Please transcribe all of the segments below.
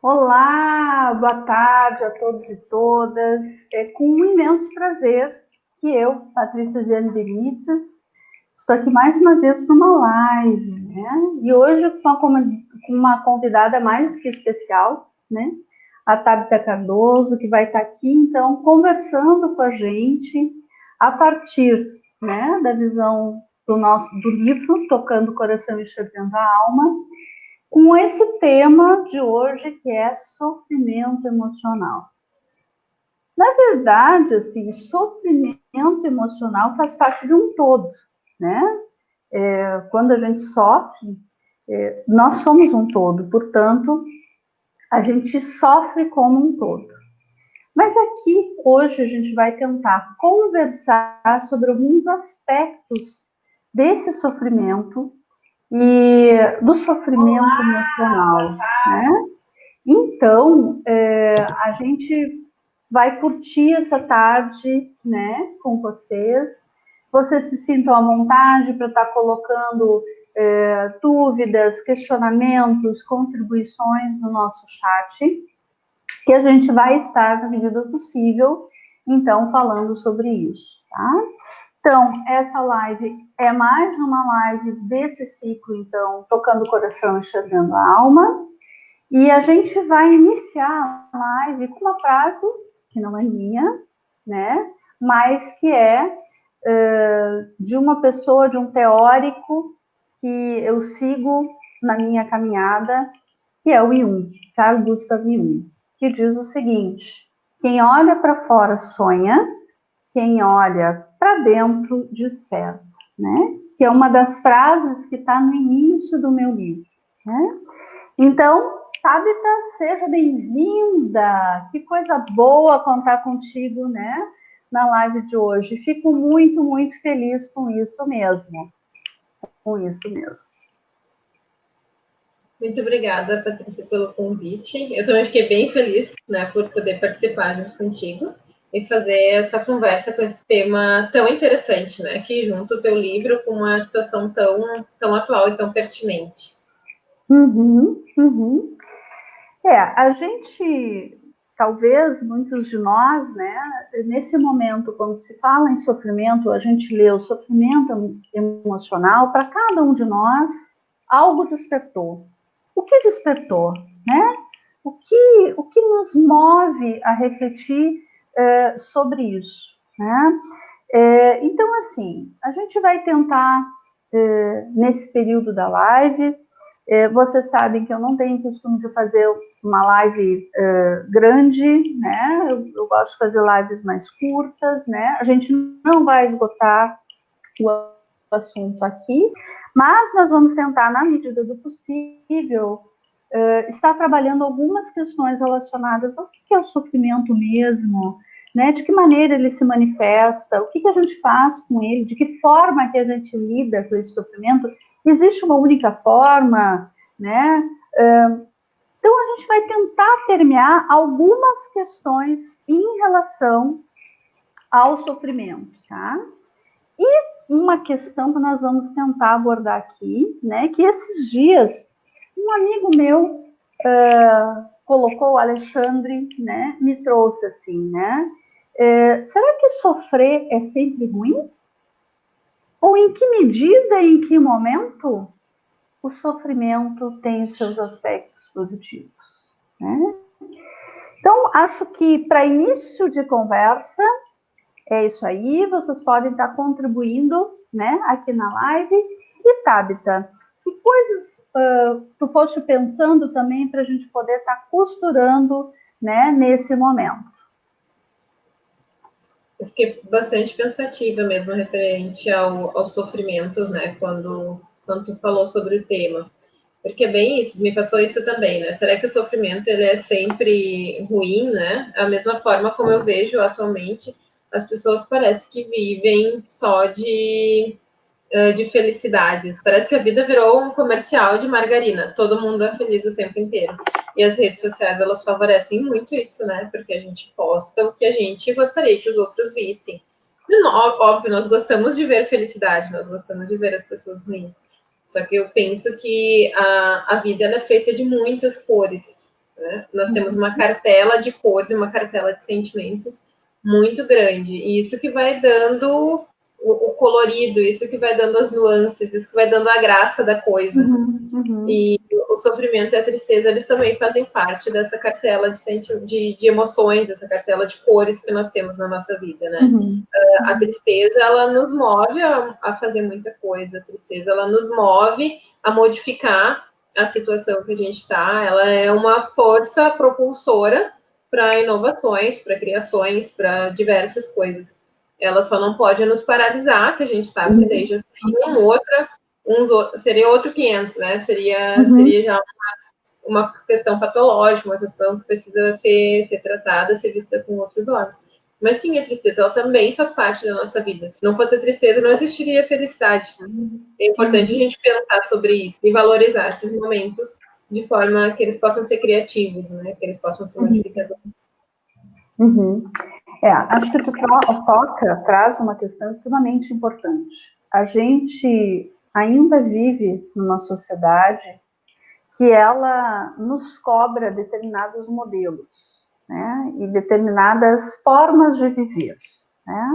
Olá, boa tarde a todos e todas. É com um imenso prazer que eu, Patrícia Ziane Benites, estou aqui mais uma vez para uma live, né? E hoje com uma convidada mais do que especial, né? A Tabita Cardoso, que vai estar aqui, então, conversando com a gente a partir, né, da visão do livro Tocando o Coração e Enxergando a Alma, com esse tema de hoje, que é sofrimento emocional. Na verdade, assim, sofrimento emocional faz parte de um todo, né? Quando a gente sofre, nós somos um todo, portanto, a gente sofre como um todo. Mas aqui, hoje, a gente vai tentar conversar sobre alguns aspectos desse sofrimento e do sofrimento emocional, né? Então, a gente vai curtir essa tarde, né, com vocês. Vocês se sintam à vontade para estar colocando dúvidas, questionamentos, contribuições no nosso chat, que a gente vai estar, na medida do possível, então, falando sobre isso, tá? Então, essa live é mais uma live desse ciclo, então, Tocando o Coração, Enxergando a Alma. E a gente vai iniciar a live com uma frase que não é minha, né? Mas que é de uma pessoa, de um teórico que eu sigo na minha caminhada, que é o Jung, Carl Gustav Jung, que diz o seguinte: quem olha para fora sonha, quem olha para dentro desperta, né? Que é uma das frases que está no início do meu livro, né? Então, Tabita, seja bem-vinda. Que coisa boa contar contigo, né, na live de hoje. Fico muito, muito feliz com isso mesmo. Com isso mesmo. Muito obrigada, Patrícia, pelo convite. Eu também fiquei bem feliz, né, por poder participar junto contigo e fazer essa conversa com esse tema tão interessante, né, que junta o teu livro com uma situação tão atual e tão pertinente. Uhum. A gente, talvez muitos de nós, né, nesse momento, quando se fala em sofrimento, a gente lê o sofrimento emocional, para cada um de nós, algo despertou. O que despertou, né? O que nos move a refletir sobre isso, né? Então, assim, a gente vai tentar, nesse período da live, vocês sabem que eu não tenho costume de fazer uma live grande, né? Eu gosto de fazer lives mais curtas, né? A gente não vai esgotar o assunto aqui, mas nós vamos tentar, na medida do possível, estar trabalhando algumas questões relacionadas ao que é o sofrimento mesmo, né? De que maneira ele se manifesta, o que a gente faz com ele, de que forma que a gente lida com esse sofrimento. Existe uma única forma, né? Então, a gente vai tentar permear algumas questões em relação ao sofrimento, tá? E uma questão que nós vamos tentar abordar aqui, né? Que esses dias um amigo meu colocou, o Alexandre, né? Me trouxe assim, né? Será que sofrer é sempre ruim? Ou em que medida, em que momento o sofrimento tem os seus aspectos positivos, né? Então, acho que para início de conversa, é isso aí. Vocês podem estar contribuindo, né, aqui na live. E, Tabita, que coisas tu foste pensando também para a gente poder estar costurando, né, nesse momento? Eu fiquei bastante pensativa mesmo referente ao sofrimento, né, quando tu falou sobre o tema. Porque é bem isso, me passou isso também, né? Será que o sofrimento ele é sempre ruim, né? A mesma forma como eu vejo atualmente, as pessoas parecem que vivem só de felicidades. Parece que a vida virou um comercial de margarina. Todo mundo é feliz o tempo inteiro. E as redes sociais, elas favorecem muito isso, né? Porque a gente posta o que a gente gostaria que os outros vissem. Óbvio, nós gostamos de ver felicidade, nós gostamos de ver as pessoas ruins. Só que eu penso que a vida ela é feita de muitas cores. né? Nós temos uma cartela de cores, uma cartela de sentimentos muito grande. E isso que vai dando o colorido, isso que vai dando as nuances, isso que vai dando a graça da coisa. E o sofrimento e a tristeza, eles também fazem parte dessa cartela de emoções, dessa cartela de cores que nós temos na nossa vida, né? A tristeza, ela nos move a fazer muita coisa. A tristeza, ela nos move a modificar a situação que a gente está. Ela é uma força propulsora para inovações, para criações, para diversas coisas. Ela só não pode nos paralisar, que a gente sabe que daí já seria outro 500, né? Seria já uma questão patológica, uma questão que precisa ser tratada, ser vista com outros olhos. Mas sim, a tristeza, ela também faz parte da nossa vida. Se não fosse a tristeza, não existiria a felicidade. É importante a gente pensar sobre isso e valorizar esses momentos de forma que eles possam ser criativos, né? Que eles possam ser modificadores. Acho que tu traz uma questão extremamente importante. A gente ainda vive numa sociedade que ela nos cobra determinados modelos, né? E determinadas formas de viver, né?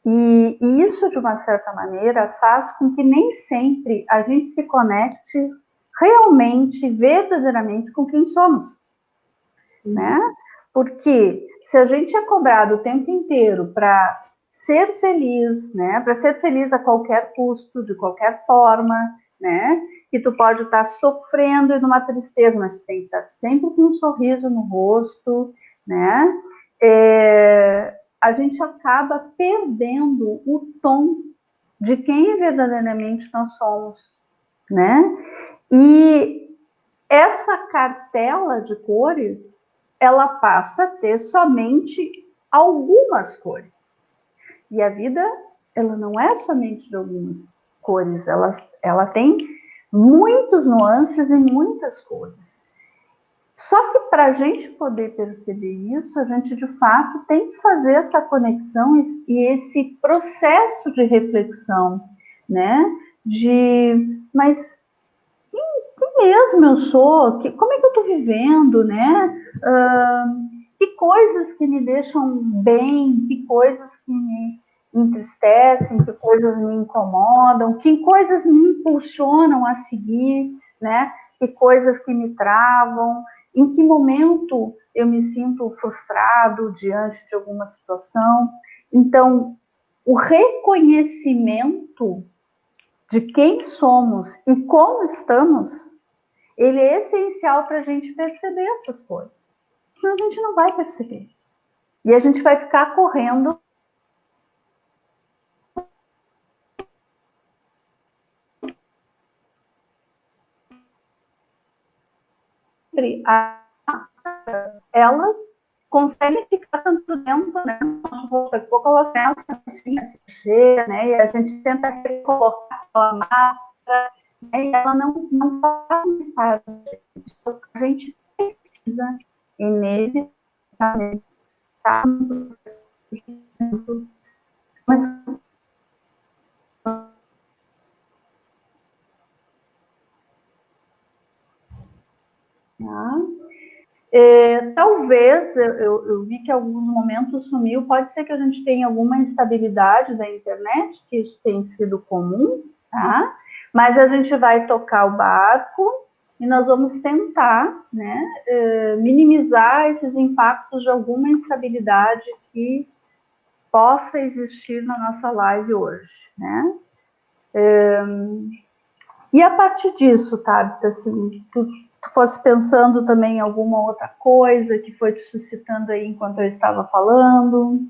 E isso, de uma certa maneira, faz com que nem sempre a gente se conecte realmente, verdadeiramente com quem somos, né? Porque se a gente é cobrado o tempo inteiro para ser feliz, né? Para ser feliz a qualquer custo, de qualquer forma, né? Que tu pode estar sofrendo e numa tristeza, mas tu tem que estar sempre com um sorriso no rosto, né? A gente acaba perdendo o tom de quem verdadeiramente nós somos, né? E essa cartela de cores, ela passa a ter somente algumas cores. E a vida, ela não é somente de algumas cores, ela tem muitos nuances e muitas cores. Só que para a gente poder perceber isso, a gente de fato tem que fazer essa conexão e esse processo de reflexão, né? Mas quem mesmo eu sou? Como é que eu estou vivendo, né? Que coisas que me deixam bem, que coisas que me entristecem, que coisas me incomodam, que coisas me impulsionam a seguir, né? Que coisas que me travam, em que momento eu me sinto frustrado diante de alguma situação. Então, o reconhecimento de quem somos e como estamos, ele é essencial para a gente perceber essas coisas. Senão a gente não vai perceber. E a gente vai ficar correndo elas conseguem ficar tanto tempo, né? Daqui a pouco elas têm a se encher, né? E a gente tenta recolocar aquela máscara, né? E ela não faz mais parte da gente. A gente precisa, inevitavelmente, estar no processo, mas talvez, eu vi que em alguns momentos sumiu, pode ser que a gente tenha alguma instabilidade da internet, que isso tem sido comum, tá? Mas a gente vai tocar o barco e nós vamos tentar, né, minimizar esses impactos de alguma instabilidade que possa existir na nossa live hoje, né? E a partir disso, Tabita, assim, tu fosse pensando também em alguma outra coisa que foi te suscitando aí enquanto eu estava falando?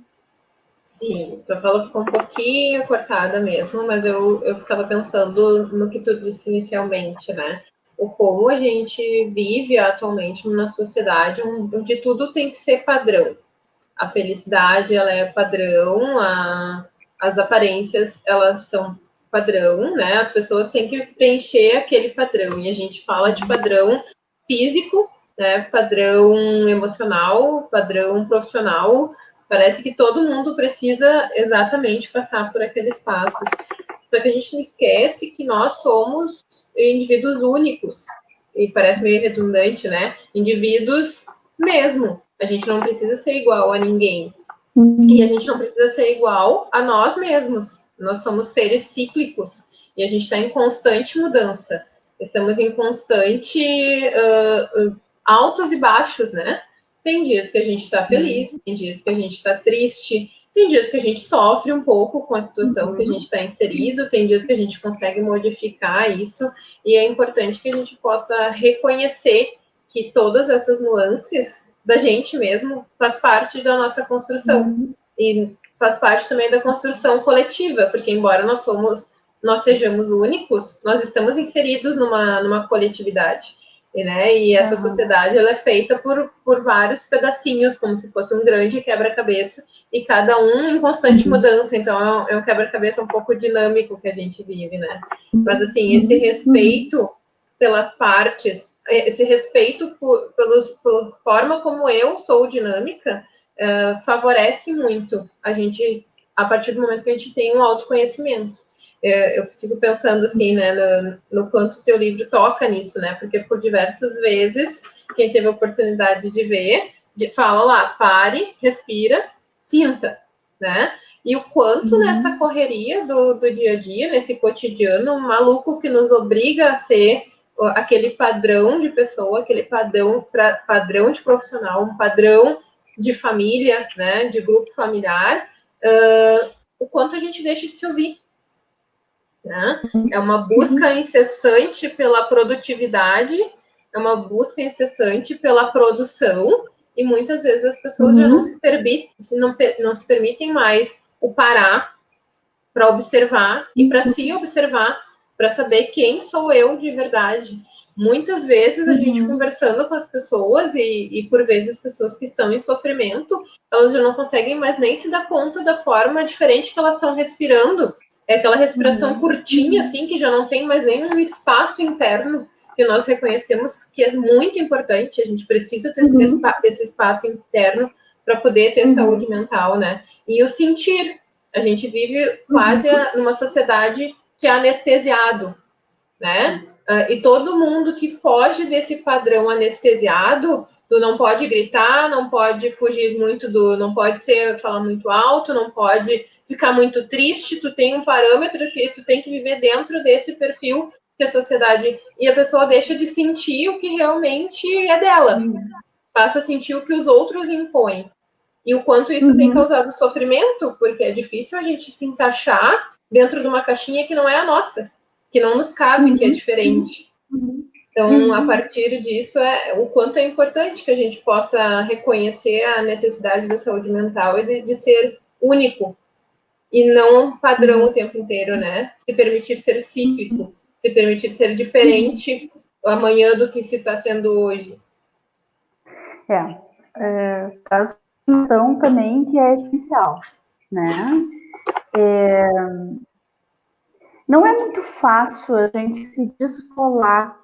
Sim, tua fala ficou um pouquinho cortada mesmo, mas eu ficava pensando no que tu disse inicialmente, né? O como a gente vive atualmente numa sociedade onde tudo tem que ser padrão. A felicidade, ela é padrão, as aparências, elas são padrão, né? As pessoas têm que preencher aquele padrão. E a gente fala de padrão físico, né? Padrão emocional, padrão profissional. Parece que todo mundo precisa exatamente passar por aqueles passos. Só que a gente não esquece que nós somos indivíduos únicos, e parece meio redundante, né? Indivíduos mesmo. A gente não precisa ser igual a ninguém. E a gente não precisa ser igual a nós mesmos. Nós somos seres cíclicos e a gente está em constante mudança. Estamos em constante altos e baixos, né? Tem dias que a gente está feliz, tem dias que a gente está triste, tem dias que a gente sofre um pouco com a situação que a gente está inserido, tem dias que a gente consegue modificar isso, e é importante que a gente possa reconhecer que todas essas nuances da gente mesmo faz parte da nossa construção. E faz parte também da construção coletiva, porque embora nós sejamos únicos, nós estamos inseridos numa coletividade. E essa sociedade ela é feita por vários pedacinhos, como se fosse um grande quebra-cabeça, e cada um em constante mudança. Então, é um quebra-cabeça um pouco dinâmico que a gente vive, né? Mas, assim, esse respeito pelas partes, esse respeito pela forma como eu sou dinâmica, favorece muito a gente, a partir do momento que a gente tem um autoconhecimento. Eu fico pensando assim, né, no quanto o teu livro toca nisso, né, porque por diversas vezes, quem teve a oportunidade de ver, fala lá, pare, respira, sinta, né, e o quanto nessa correria do dia a dia, nesse cotidiano maluco que nos obriga a ser aquele padrão de pessoa, aquele padrão de profissional, um padrão de família, né, de grupo familiar, o quanto a gente deixa de se ouvir. Né? É uma busca incessante pela produtividade, é uma busca incessante pela produção, e muitas vezes as pessoas já não se permitem mais o parar para observar e para se observar, para saber quem sou eu de verdade. Muitas vezes a gente conversando com as pessoas e por vezes pessoas que estão em sofrimento, elas já não conseguem mais nem se dar conta da forma diferente que elas estão respirando. É aquela respiração curtinha, assim, que já não tem mais nenhum espaço interno que nós reconhecemos que é muito importante. A gente precisa ter esse espaço interno para poder ter saúde mental, né? E o sentir. A gente vive quase numa sociedade que é anestesiado, né? E todo mundo que foge desse padrão anestesiado, tu não pode gritar, não pode fugir muito não pode falar muito alto, não pode ficar muito triste, tu tem um parâmetro que tu tem que viver dentro desse perfil que a sociedade, e a pessoa deixa de sentir o que realmente é dela, passa a sentir o que os outros impõem. E o quanto isso tem causado sofrimento, porque é difícil a gente se encaixar dentro de uma caixinha que não é a nossa, que não nos cabe, que é diferente. Então, a partir disso, o quanto é importante que a gente possa reconhecer a necessidade da saúde mental e de ser único, e não um padrão o tempo inteiro, né? Se permitir ser cíclico, se permitir ser diferente amanhã do que se está sendo hoje. Traz uma questão também que é essencial, né? Não é muito fácil a gente se descolar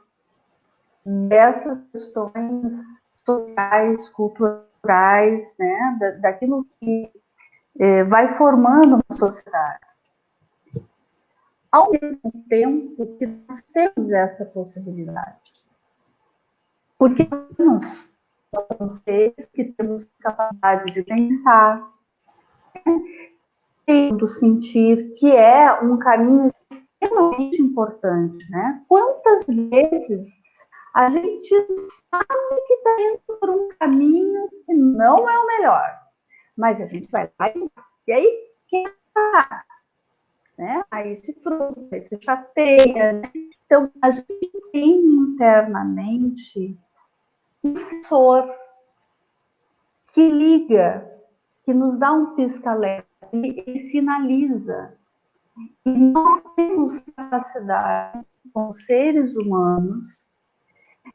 dessas questões sociais, culturais, né? Daquilo que vai formando uma sociedade. Ao mesmo tempo que nós temos essa possibilidade. Porque nós somos seres que temos capacidade de pensar, do sentir, que é um caminho extremamente importante, né? Quantas vezes a gente sabe que está indo por um caminho que não é o melhor, mas a gente vai lá e aí quer parar, né? Aí se frustra, aí se chateia, né? Então a gente tem internamente um sensor que liga, que nos dá um pisca-alerta e sinaliza. E nós temos capacidade, como seres humanos,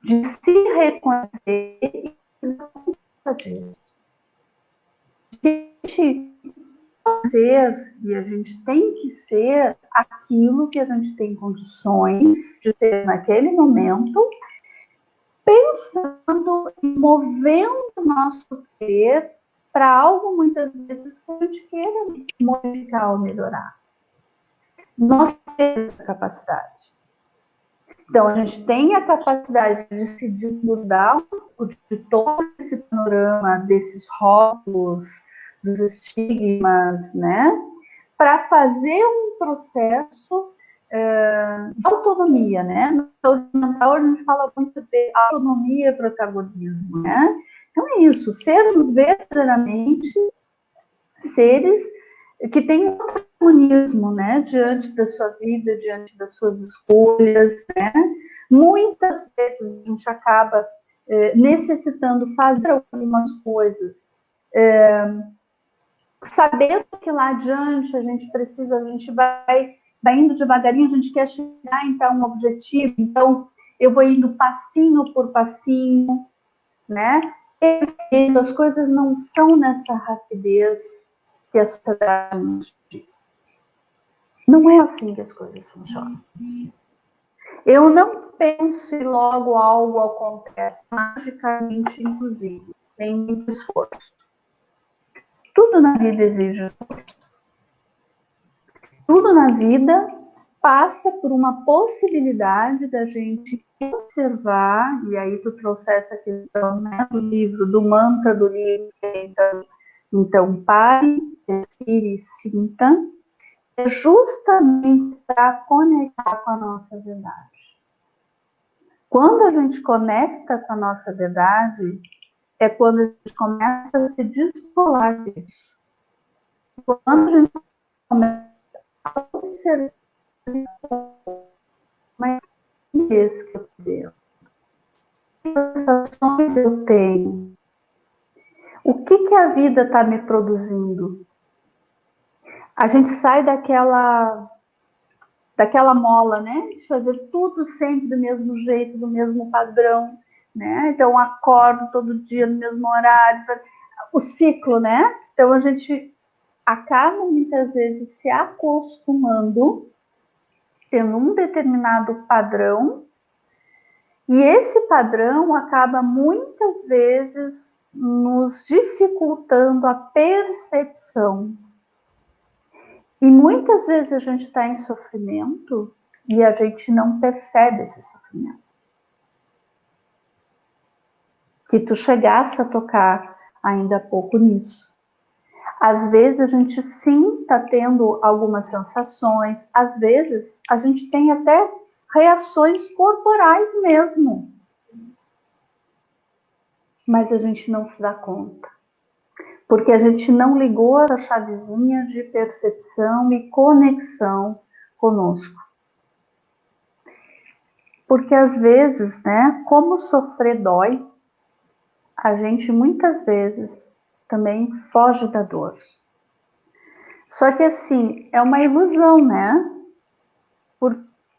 de se reconhecer e se dar conta disso. A gente fazer, e a gente tem que ser aquilo que a gente tem condições de ser naquele momento, pensando e movendo o nosso querer para algo, muitas vezes, que a gente queira modificar ou melhorar. Nós temos essa capacidade. Então, a gente tem a capacidade de se desnudar de todo esse panorama, desses rótulos, dos estigmas, né? Para fazer um processo de autonomia, né? No saúde mental, a gente fala muito de autonomia e protagonismo, né? Então, é isso, sermos verdadeiramente seres que têm um protagonismo, né? Diante da sua vida, diante das suas escolhas, né? Muitas vezes a gente acaba necessitando fazer algumas coisas, sabendo que lá adiante a gente vai indo devagarinho, a gente quer chegar então a um objetivo, então eu vou indo passinho por passinho, né? E as coisas não são nessa rapidez que a sociedade nos diz. Não é assim que as coisas funcionam. Eu não penso e logo algo acontece magicamente, inclusive, sem muito esforço. Tudo na vida exige esforço. Tudo na vida passa por uma possibilidade da gente observar, e aí tu trouxe essa questão, né, do livro, do mantra do livro, então pare, respire e sinta, é justamente para conectar com a nossa verdade. Quando a gente conecta com a nossa verdade, é quando a gente começa a se descolar disso. Quando a gente começa a observar, mas que eu tenho? Que sensações eu tenho? O que a vida está me produzindo? A gente sai daquela mola, né? De fazer tudo sempre do mesmo jeito, do mesmo padrão, né? Então, acordo todo dia no mesmo horário, o ciclo, né? Então, a gente acaba muitas vezes se acostumando, tendo um determinado padrão, e esse padrão acaba muitas vezes nos dificultando a percepção. E muitas vezes a gente está em sofrimento e a gente não percebe esse sofrimento. Que tu chegasse a tocar ainda há pouco nisso. Às vezes a gente sim está tendo algumas sensações, às vezes a gente tem até reações corporais mesmo. Mas a gente não se dá conta. Porque a gente não ligou a chavezinha de percepção e conexão conosco. Porque às vezes, né, como sofrer dói, a gente muitas vezes também foge da dor. Só que assim, é uma ilusão, né?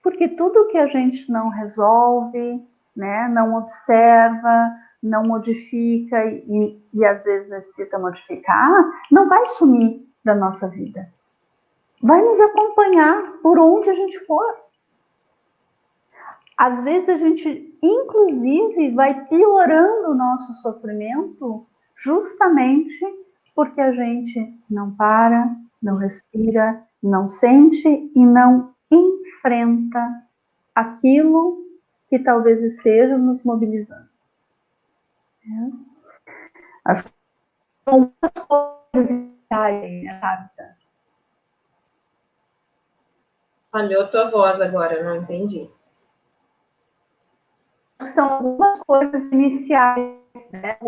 Porque tudo que a gente não resolve, né, não observa, não modifica e às vezes necessita modificar, não vai sumir da nossa vida. Vai nos acompanhar por onde a gente for. Às vezes a gente, inclusive, vai piorando o nosso sofrimento justamente porque a gente não para, não respira, não sente e não enfrenta aquilo que talvez esteja nos mobilizando. Acho que são algumas coisas aí, Tabita. Falhou tua voz agora, não entendi. São algumas coisas iniciais, né?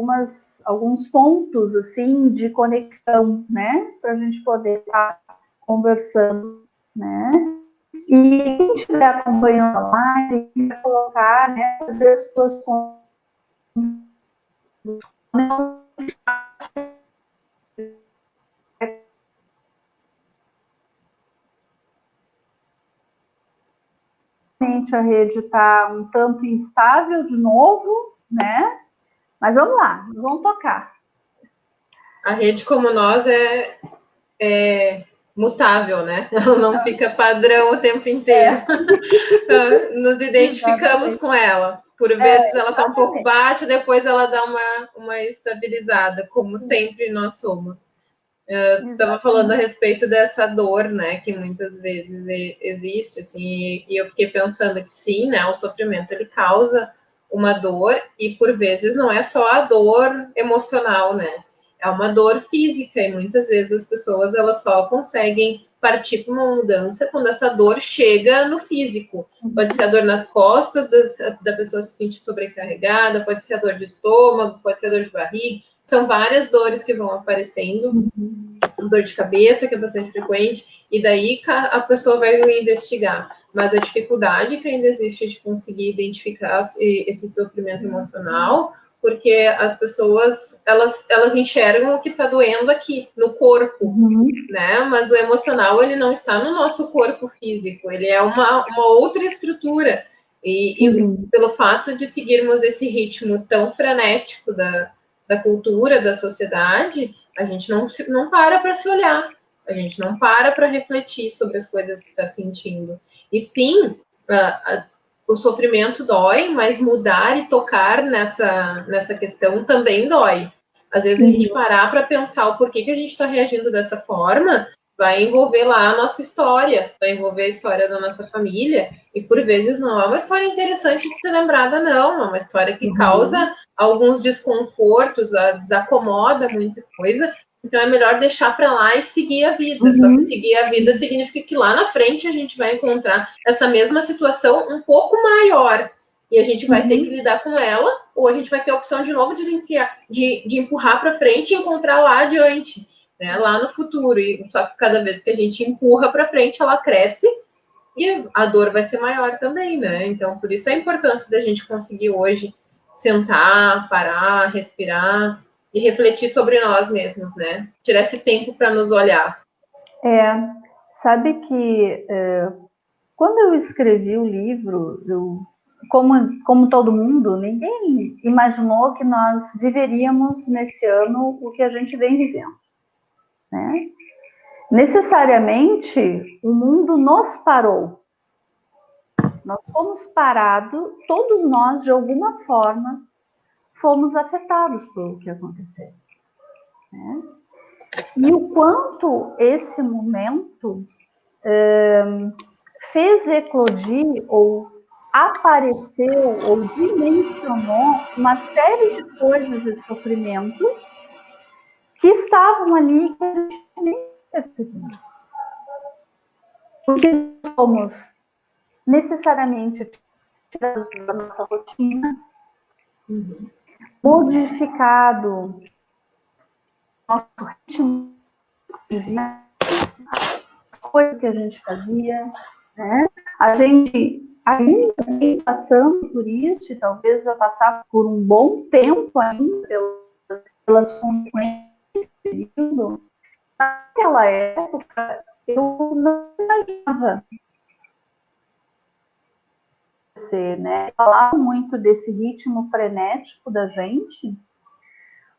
Alguns pontos assim de conexão, né? Para a gente poder estar conversando, né? E quem estiver acompanhando a live, vai colocar, né? Fazer as suas a rede está um tanto instável de novo, né? Mas vamos lá, vamos tocar. A rede como nós é mutável, né? Ela não fica padrão o tempo inteiro. Nos identificamos com ela. Por vezes ela está um pouco baixa, depois ela dá uma estabilizada, como sempre nós somos. Tu estava falando a respeito dessa dor, né, que muitas vezes existe, assim, e eu fiquei pensando que sim, né, o sofrimento ele causa uma dor e por vezes não é só a dor emocional, né, é uma dor física e muitas vezes as pessoas elas só conseguem partir para uma mudança quando essa dor chega no físico. Pode ser a dor nas costas da pessoa se sentir sobrecarregada, pode ser a dor de estômago, pode ser a dor de barriga, são várias dores que vão aparecendo, dor de cabeça, que é bastante frequente, e daí a pessoa vai investigar. Mas a dificuldade que ainda existe de conseguir identificar esse sofrimento emocional, porque as pessoas, elas enxergam o que está doendo aqui, no corpo, né? Mas o emocional, ele não está no nosso corpo físico, ele é uma outra estrutura. E pelo fato de seguirmos esse ritmo tão frenético da cultura, da sociedade, a gente não para se olhar, a gente não para refletir sobre as coisas que está sentindo. E sim, o sofrimento dói, mas mudar e tocar nessa questão também dói. Às vezes a gente parar para pensar o porquê que a gente está reagindo dessa forma, vai envolver lá a nossa história, vai envolver a história da nossa família, e por vezes não é uma história interessante de ser lembrada, não, é uma história que causa alguns desconfortos, desacomoda muita coisa, então é melhor deixar para lá e seguir a vida. Só que seguir a vida significa que lá na frente a gente vai encontrar essa mesma situação um pouco maior, e a gente vai ter que lidar com ela, ou a gente vai ter a opção de novo de empurrar para frente e encontrar lá adiante, né, lá no futuro. E só que cada vez que a gente empurra para frente, ela cresce e a dor vai ser maior também, né? Então, por isso a importância da gente conseguir hoje sentar, parar, respirar e refletir sobre nós mesmos, né? Tirar esse tempo para nos olhar. Sabe que quando eu escrevi o livro, como todo mundo, ninguém imaginou que nós viveríamos nesse ano o que a gente vem vivendo, né? Necessariamente, o mundo nos parou. Nós fomos parados, todos nós, de alguma forma, fomos afetados pelo que aconteceu, né? E o quanto esse momento fez eclodir ou apareceu ou dimensionou uma série de coisas e sofrimentos que estavam ali que a gente nem percebia. Porque somos necessariamente tirados da nossa rotina, modificado nosso ritmo de vida, as coisas que a gente fazia, né? A gente ainda vem passando por isso e talvez vai passar por um bom tempo ainda pelas consequências desse período. Naquela época, eu não imaginava ser, né? Falava muito desse ritmo frenético da gente,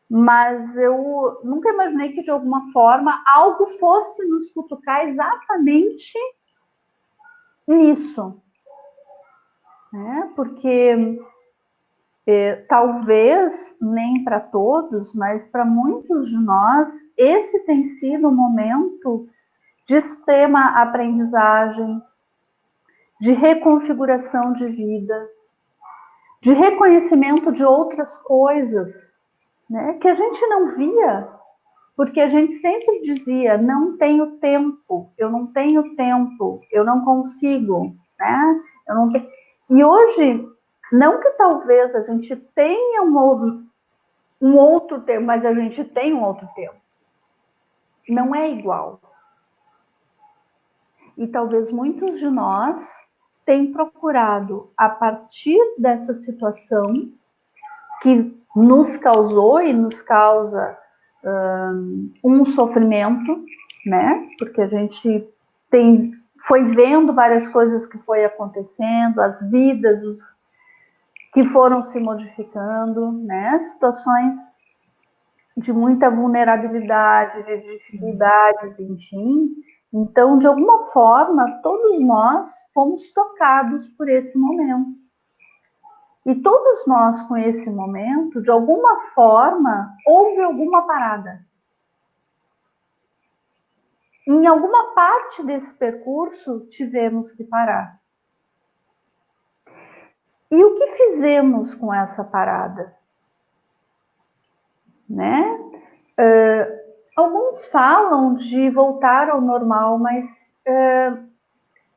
mas eu nunca imaginei que, de alguma forma, algo fosse nos cutucar exatamente nisso, né? Porque talvez nem para todos, mas para muitos de nós, esse tem sido um momento de extrema aprendizagem, de reconfiguração de vida, de reconhecimento de outras coisas, né, que a gente não via, porque a gente sempre dizia, não tenho tempo, eu não tenho tempo, eu não consigo, né? Eu não tenho... E hoje, não que talvez a gente tenha um outro tempo, mas a gente tem um outro tempo. Não é igual. E talvez muitos de nós tenham procurado, a partir dessa situação que nos causou e nos causa um sofrimento, né? Porque a gente foi vendo várias coisas que foi acontecendo, as vidas que foram se modificando, né? Situações de muita vulnerabilidade, de dificuldades, enfim. Então, de alguma forma, todos nós fomos tocados por esse momento. E todos nós, com esse momento, de alguma forma, houve alguma parada. em alguma parte desse percurso, tivemos que parar. E o que fizemos com essa parada? Né? Alguns falam de voltar ao normal, mas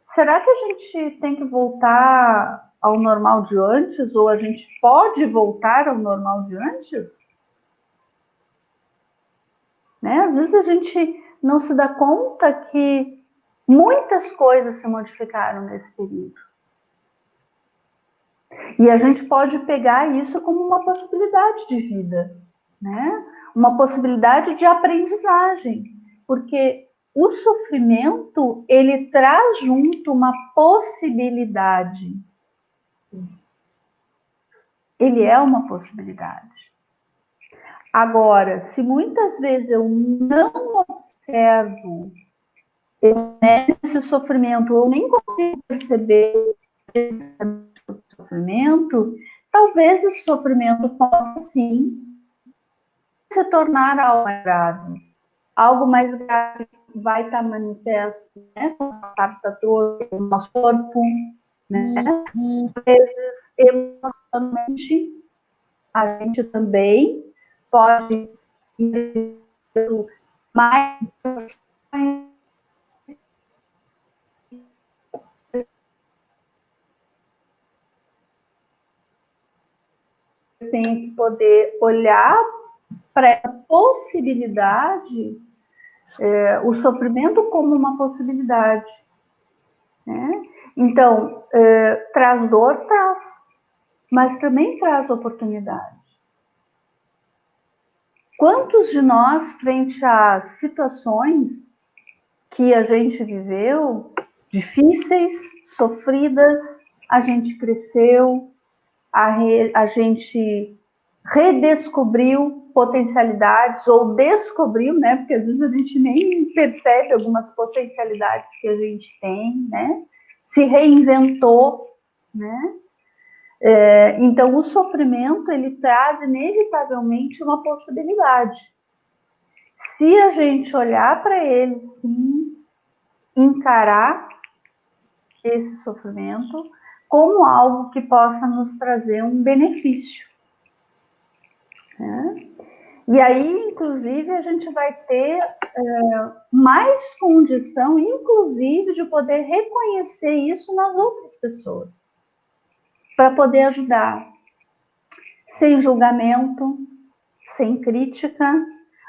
será que a gente tem que voltar ao normal de antes? Ou a gente pode voltar ao normal de antes? Né? Às vezes a gente não se dá conta que muitas coisas se modificaram nesse período. E a gente pode pegar isso como uma possibilidade de vida, né? Uma possibilidade de aprendizagem, porque o sofrimento, ele traz junto uma possibilidade. Ele é uma possibilidade. Agora, se muitas vezes eu não observo esse sofrimento, eu nem consigo perceber esse sofrimento, talvez esse sofrimento possa, sim, se tornar algo mais grave. Algo mais grave vai estar manifesto, né? Como a Tabata trouxe no nosso corpo, né? Às vezes, emocionalmente, a gente também pode ir mais tem que poder olhar para essa possibilidade, o sofrimento como uma possibilidade. Né? Então, traz dor, traz, mas também traz oportunidade. Quantos de nós, frente a situações que a gente viveu, difíceis, sofridas, a gente cresceu, a gente redescobriu potencialidades, ou descobriu, né? Porque às vezes a gente nem percebe algumas potencialidades que a gente tem, né? Se reinventou, né? Então, o sofrimento, ele traz inevitavelmente uma possibilidade. Se a gente olhar para ele, sim, encarar esse sofrimento como algo que possa nos trazer um benefício. Né? E aí, inclusive, a gente vai ter mais condição, inclusive, de poder reconhecer isso nas outras pessoas, para poder ajudar, sem julgamento, sem crítica,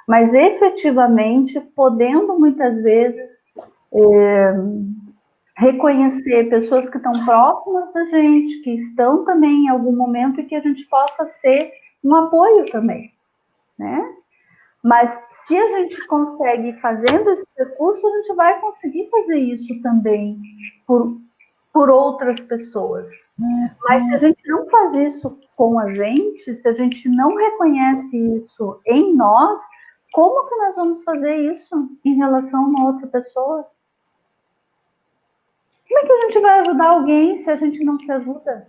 mas efetivamente podendo muitas vezes reconhecer pessoas que estão próximas da gente, que estão também em algum momento e que a gente possa ser um apoio também, né? Mas se a gente consegue ir fazendo esse percurso, a gente vai conseguir fazer isso também por outras pessoas. Mas se a gente não faz isso com a gente, se a gente não reconhece isso em nós, como que nós vamos fazer isso em relação a uma outra pessoa? Como é que a gente vai ajudar alguém se a gente não se ajuda?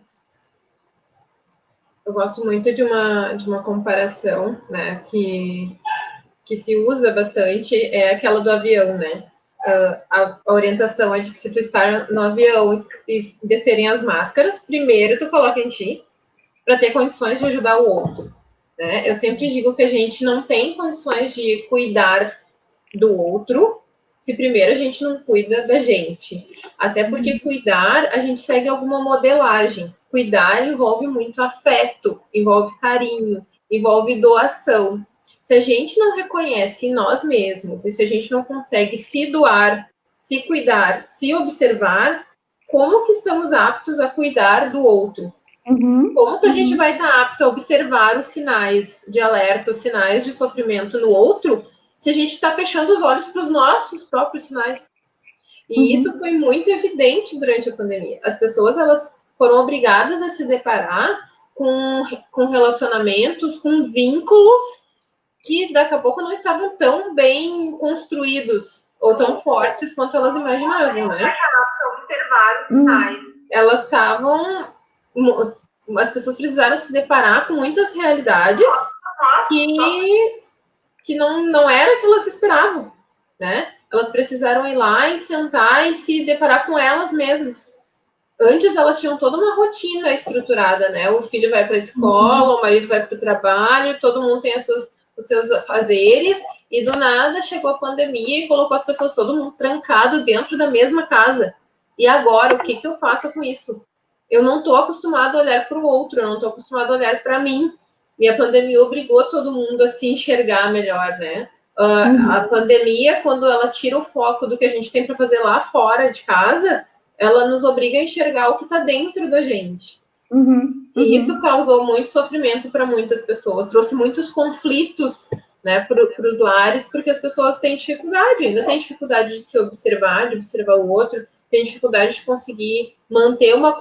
Eu gosto muito de uma comparação, né, que se usa bastante, é aquela do avião, né? A orientação é de que se tu estar no avião e descerem as máscaras, primeiro tu coloca em ti para ter condições de ajudar o outro. Né? Eu sempre digo que a gente não tem condições de cuidar do outro se primeiro a gente não cuida da gente. Até porque cuidar, a gente segue alguma modelagem. Cuidar envolve muito afeto, envolve carinho, envolve doação. Se a gente não reconhece em nós mesmos e se a gente não consegue se doar, se cuidar, se observar, como que estamos aptos a cuidar do outro? Como que a gente vai estar apto a observar os sinais de alerta, os sinais de sofrimento no outro, se a gente está fechando os olhos para os nossos próprios sinais? E isso foi muito evidente durante a pandemia. As pessoas, elas foram obrigadas a se deparar com relacionamentos, com vínculos que daqui a pouco não estavam tão bem construídos ou tão fortes quanto elas imaginavam, né? Observar os sinais. Elas estavam... As pessoas precisaram se deparar com muitas realidades que não era o que elas esperavam, né? elas precisaram ir lá e sentar e se deparar com elas mesmas. Antes elas tinham toda uma rotina estruturada, né? O filho vai para a escola, o marido vai para o trabalho, todo mundo tem os seus afazeres, e do nada chegou a pandemia e colocou as pessoas, todo mundo trancado dentro da mesma casa. E agora, o que eu faço com isso? Eu não estou acostumado a olhar para o outro, eu não estou acostumado a olhar para mim. E a pandemia obrigou todo mundo a se enxergar melhor, né? A pandemia, quando ela tira o foco do que a gente tem para fazer lá fora de casa, ela nos obriga a enxergar o que está dentro da gente. E isso causou muito sofrimento para muitas pessoas, trouxe muitos conflitos, né, para os lares, porque as pessoas têm dificuldade, ainda têm dificuldade de se observar, de observar o outro, têm dificuldade de conseguir manter uma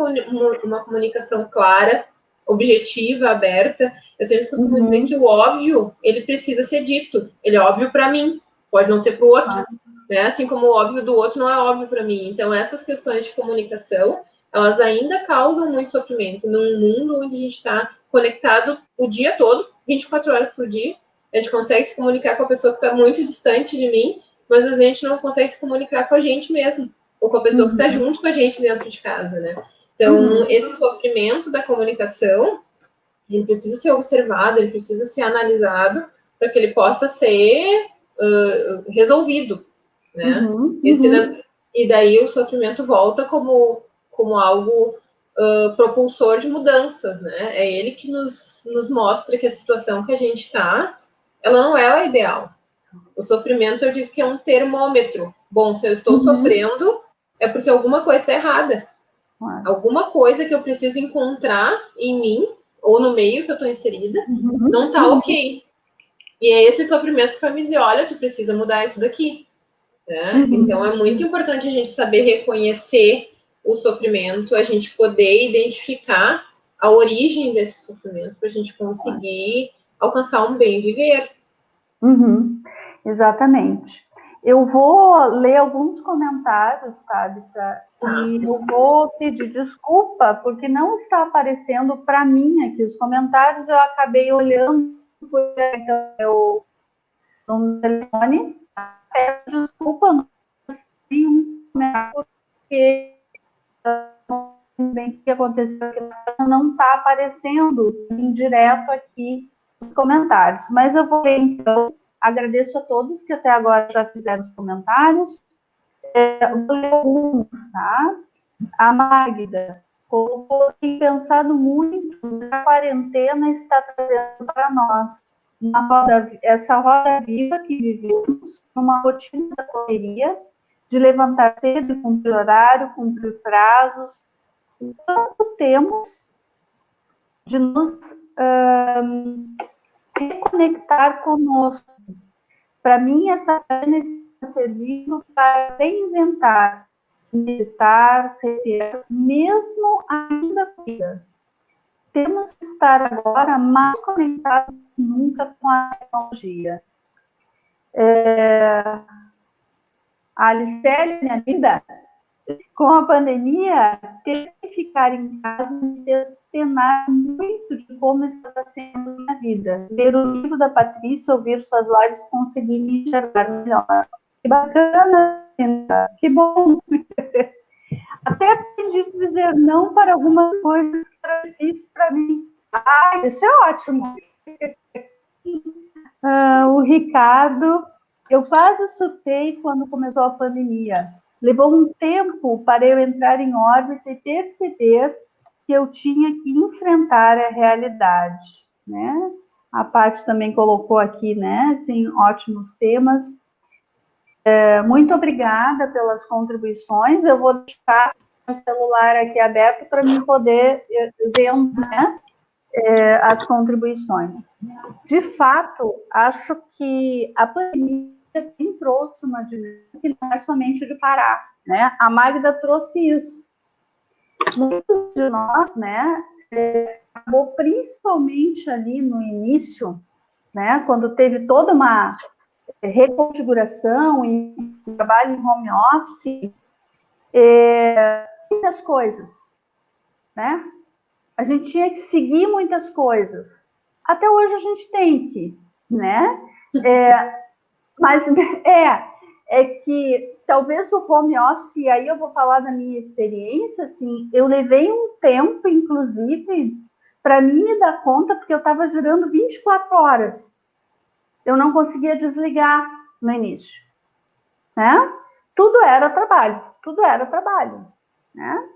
comunicação clara, objetiva, aberta. Eu sempre costumo dizer que o óbvio, ele precisa ser dito. Ele é óbvio para mim, pode não ser para o outro, né? Assim como o óbvio do outro não é óbvio para mim. Então, essas questões de comunicação, elas ainda causam muito sofrimento num mundo onde a gente está conectado o dia todo, 24 horas por dia. A gente consegue se comunicar com a pessoa que está muito distante de mim, mas a gente não consegue se comunicar com a gente mesmo, ou com a pessoa que está junto com a gente dentro de casa, né? Então, esse sofrimento da comunicação, ele precisa ser observado, ele precisa ser analisado para que ele possa ser resolvido, né? E daí o sofrimento volta como algo propulsor de mudanças, né? É ele que nos mostra que a situação que a gente está, ela não é a ideal. O sofrimento, eu digo que é um termômetro. Bom, se eu estou sofrendo, é porque alguma coisa está errada. Alguma coisa que eu preciso encontrar em mim, ou no meio que eu estou inserida, não está ok. E é esse sofrimento que vai me dizer, olha, tu precisa mudar isso daqui. Né? Então, é muito importante a gente saber reconhecer o sofrimento, a gente poder identificar a origem desse sofrimento para a gente conseguir alcançar um bem viver. Exatamente. Eu vou ler alguns comentários, Tabita, e eu vou pedir desculpa, porque não está aparecendo para mim aqui os comentários, eu acabei olhando, fui no meu telefone, peço desculpa, não tem um comentário, porque o que aconteceu não está aparecendo em direto aqui os comentários, mas eu vou ler então. Agradeço a todos que até agora já fizeram os comentários. Vou ler alguns, tá? A Magda colocou que pensado muito a quarentena está trazendo para nós essa roda viva que vivemos, numa rotina da correria, de levantar cedo, cumprir horário, cumprir prazos. Quanto temos de nos reconectar conosco? Para mim, essa pena está servindo para reinventar, meditar, respirar, mesmo ainda vida. Temos que estar agora mais conectados que nunca com a tecnologia. A Alicélia, minha vida, com a pandemia, ter que ficar em casa me fez penar muito de como está sendo minha vida. Ler o livro da Patrícia, ouvir suas lives, conseguir me enxergar melhor. Que bacana, que bom. Até aprendi a dizer não para algumas coisas que eram difíceis para mim. Isso é ótimo. O Ricardo, eu quase surtei quando começou a pandemia. Levou um tempo para eu entrar em órbita e perceber que eu tinha que enfrentar a realidade, né? A Paty também colocou aqui, né? Tem ótimos temas. Muito obrigada pelas contribuições. Eu vou deixar o celular aqui aberto para mim poder ver, né, as contribuições. De fato, acho que a pandemia trouxe uma dinâmica que não é somente de parar, né? A Magda trouxe isso. Muitos de nós, né, acabou principalmente ali no início, né, quando teve toda uma reconfiguração e trabalho em home office, muitas coisas, né? A gente tinha que seguir muitas coisas. Até hoje a gente tem que, né? Mas é que talvez o home office, e aí eu vou falar da minha experiência, assim, eu levei um tempo, inclusive, para mim me dar conta, porque eu estava girando 24 horas. Eu não conseguia desligar no início, né? Tudo era trabalho, né?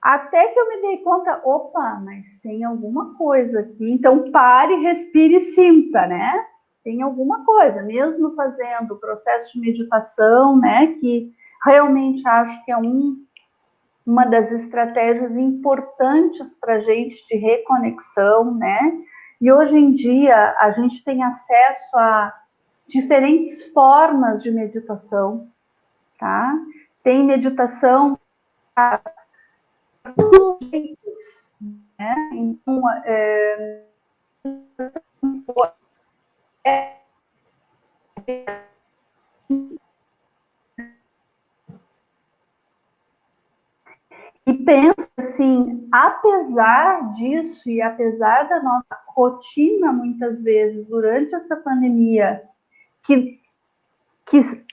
Até que eu me dei conta, opa, mas tem alguma coisa aqui. Então, pare, respire e sinta, né? Tem alguma coisa, mesmo fazendo o processo de meditação, né? Que realmente acho que é uma das estratégias importantes para a gente de reconexão, né? E hoje em dia a gente tem acesso a diferentes formas de meditação, tá? Tem meditação né? Então, e penso assim, apesar disso e apesar da nossa rotina, muitas vezes, durante essa pandemia, que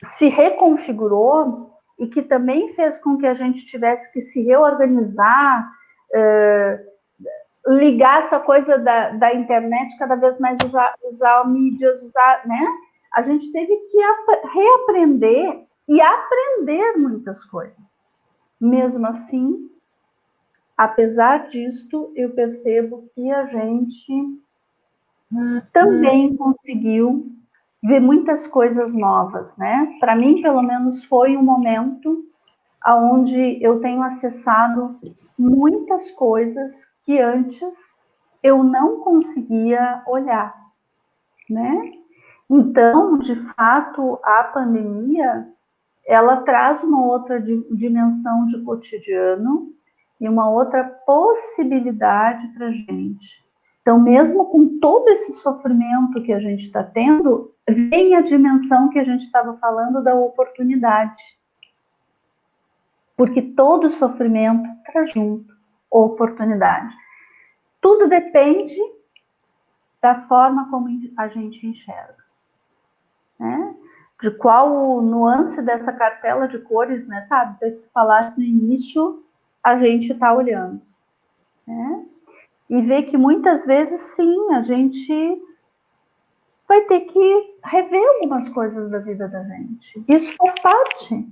se reconfigurou e que também fez com que a gente tivesse que se reorganizar, ligar essa coisa da internet, cada vez mais usar mídias, né? A gente teve que reaprender e aprender muitas coisas. Mesmo assim, apesar disto, eu percebo que a gente também conseguiu ver muitas coisas novas, né? Para mim, pelo menos, foi um momento onde eu tenho acessado muitas coisas que antes eu não conseguia olhar, né? Então, de fato, a pandemia, ela traz uma outra dimensão de cotidiano e uma outra possibilidade para a gente. Então, mesmo com todo esse sofrimento que a gente está tendo, vem a dimensão que a gente estava falando da oportunidade. Porque todo sofrimento traz junto oportunidade. Tudo depende da forma como a gente enxerga, né? De qual nuance dessa cartela de cores, né, sabe? Que tu falasse no início, a gente está olhando, né? E ver que muitas vezes, sim, a gente vai ter que rever algumas coisas da vida da gente. Isso faz parte.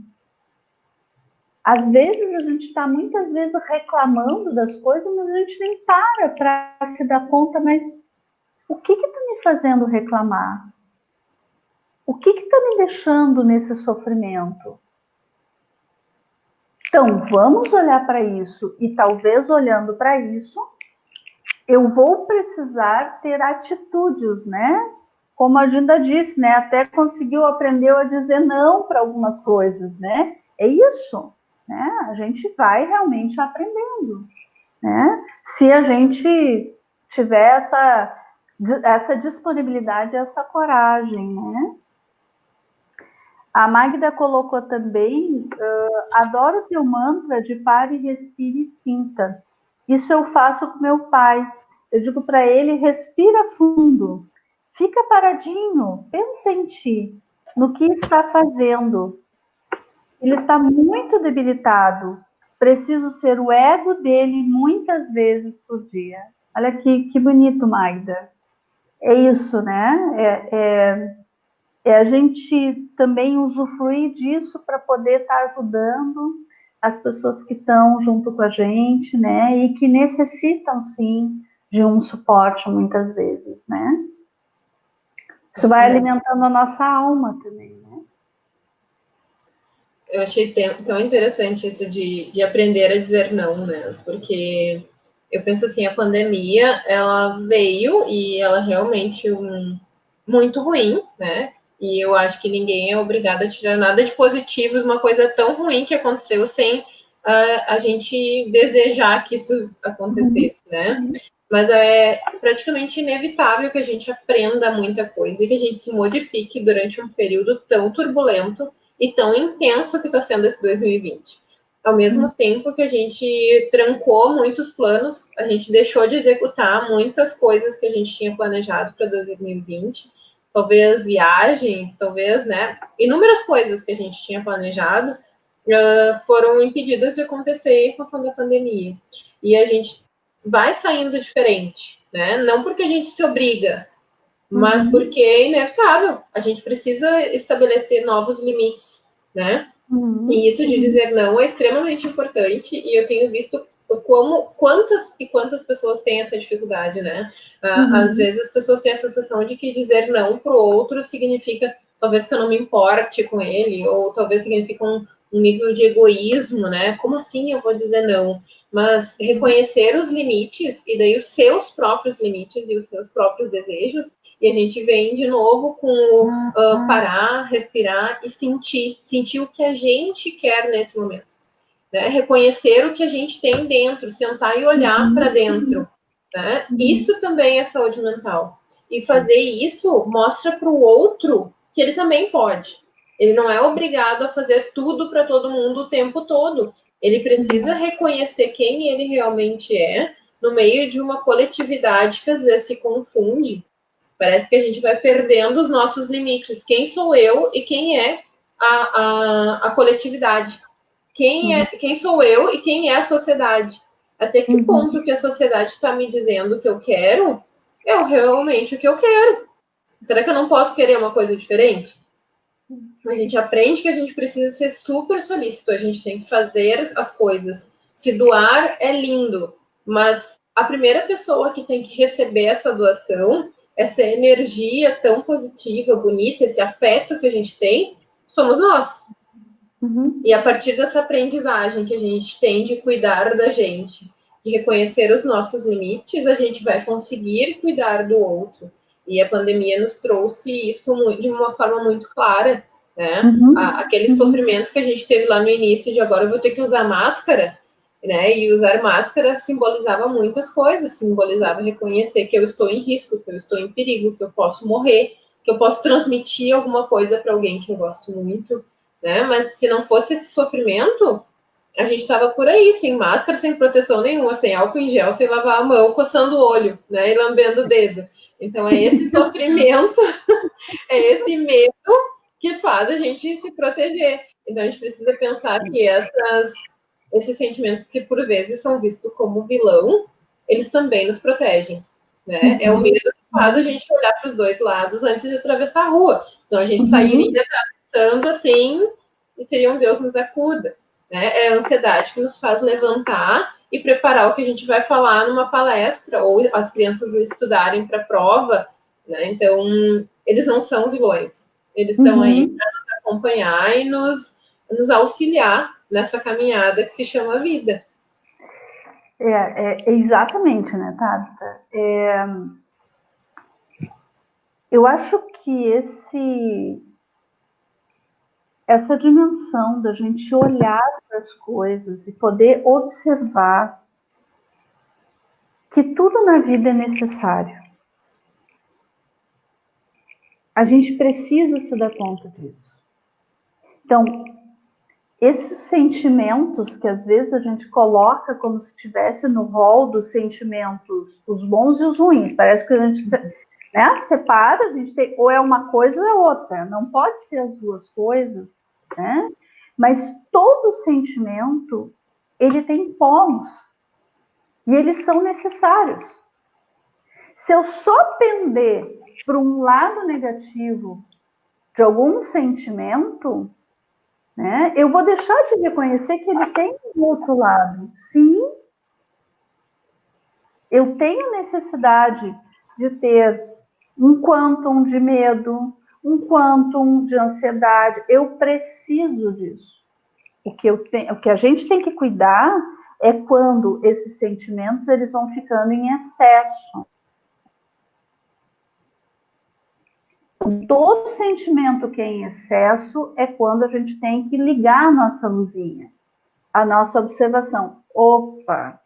Às vezes a gente está muitas vezes reclamando das coisas, mas a gente nem para se dar conta, mas o que está me fazendo reclamar? O que está me deixando nesse sofrimento? Então, vamos olhar para isso e talvez olhando para isso, eu vou precisar ter atitudes, né? Como a Dinda disse, né? Até conseguiu, aprendeu a dizer não para algumas coisas, né? É isso, né? A gente vai realmente aprendendo, né? Se a gente tiver essa disponibilidade, essa coragem, né? A Magda colocou também, adoro o teu mantra de pare, respire e sinta. Isso eu faço com meu pai. Eu digo para ele, respira fundo, fica paradinho, pensa em ti, no que está fazendo. Ele está muito debilitado. Preciso ser o ego dele muitas vezes por dia. Olha que bonito, Magda. É isso, né? É a gente também usufruir disso para poder estar ajudando as pessoas que estão junto com a gente, né? E que necessitam, sim, de um suporte muitas vezes, né? Isso vai alimentando a nossa alma também, né? Eu achei tão interessante isso de aprender a dizer não, né? Porque eu penso assim, a pandemia, ela veio e ela realmente muito ruim, né? E eu acho que ninguém é obrigado a tirar nada de positivo de uma coisa tão ruim que aconteceu sem a gente desejar que isso acontecesse, né? Mas é praticamente inevitável que a gente aprenda muita coisa e que a gente se modifique durante um período tão turbulento e tão intenso que está sendo esse 2020. Ao mesmo tempo que a gente trancou muitos planos, a gente deixou de executar muitas coisas que a gente tinha planejado para 2020 talvez viagens, talvez, né, inúmeras coisas que a gente tinha planejado foram impedidas de acontecer em função da pandemia. E a gente vai saindo diferente, né? Não porque a gente se obriga, mas porque é inevitável. A gente precisa estabelecer novos limites, né? E isso de dizer não é extremamente importante, e eu tenho visto quantas pessoas têm essa dificuldade, né? Às vezes as pessoas têm a sensação de que dizer não para o outro significa talvez que eu não me importe com ele, ou talvez significa um nível de egoísmo, né? Como assim eu vou dizer não? Mas reconhecer os limites, e daí os seus próprios limites e os seus próprios desejos, e a gente vem de novo com parar, respirar e sentir o que a gente quer nesse momento, né? Reconhecer o que a gente tem dentro, sentar e olhar para dentro, né? Isso também é saúde mental. E fazer isso mostra para o outro que ele também pode. Ele não é obrigado a fazer tudo para todo mundo o tempo todo. Ele precisa reconhecer quem ele realmente é no meio de uma coletividade que às vezes se confunde. Parece que a gente vai perdendo os nossos limites. Quem sou eu e quem é a coletividade? Quem sou eu e quem é a sociedade? Até que ponto que a sociedade está me dizendo que eu quero é realmente o que eu quero? Será que eu não posso querer uma coisa diferente? A gente aprende que a gente precisa ser super solícito, a gente tem que fazer as coisas. Se doar é lindo, mas a primeira pessoa que tem que receber essa doação, essa energia tão positiva, bonita, esse afeto que a gente tem, somos nós. E a partir dessa aprendizagem que a gente tem de cuidar da gente, de reconhecer os nossos limites, a gente vai conseguir cuidar do outro. E a pandemia nos trouxe isso de uma forma muito clara, né? Aquele sofrimento que a gente teve lá no início de agora eu vou ter que usar máscara, né? E usar máscara simbolizava muitas coisas, simbolizava reconhecer que eu estou em risco, que eu estou em perigo, que eu posso morrer, que eu posso transmitir alguma coisa para alguém que eu gosto muito, né? Mas se não fosse esse sofrimento, a gente estava por aí, sem máscara, sem proteção nenhuma, sem álcool em gel, sem lavar a mão, coçando o olho, né? E lambendo o dedo. Então é esse sofrimento, é esse medo que faz a gente se proteger. Então a gente precisa pensar que esses sentimentos que por vezes são vistos como vilão, eles também nos protegem, né? É o medo que faz a gente olhar para os dois lados antes de atravessar a rua. Então a gente sairia atravessando assim e seria um Deus nos acuda, né? É a ansiedade que nos faz levantar e preparar o que a gente vai falar numa palestra ou as crianças estudarem para a prova, né? Então eles não são vilões, eles estão aí para nos acompanhar e nos auxiliar nessa caminhada que se chama vida. Exatamente, né, Tabita? Eu acho que essa dimensão da gente olhar para as coisas e poder observar que tudo na vida é necessário. A gente precisa se dar conta disso. Então, esses sentimentos que às vezes a gente coloca como se estivesse no rol dos sentimentos, os bons e os ruins. Parece que a gente, né, separa, a gente tem ou é uma coisa ou é outra. Não pode ser as duas coisas, né? Mas todo sentimento, ele tem polos e eles são necessários. Se eu só pender para um lado negativo de algum sentimento, né, eu vou deixar de reconhecer que ele tem um outro lado. Sim, eu tenho necessidade de ter um quantum de medo, um quantum de ansiedade. Eu preciso disso. O que a gente tem que cuidar é quando esses sentimentos eles vão ficando em excesso. Todo sentimento que é em excesso é quando a gente tem que ligar a nossa luzinha, a nossa observação. Opa!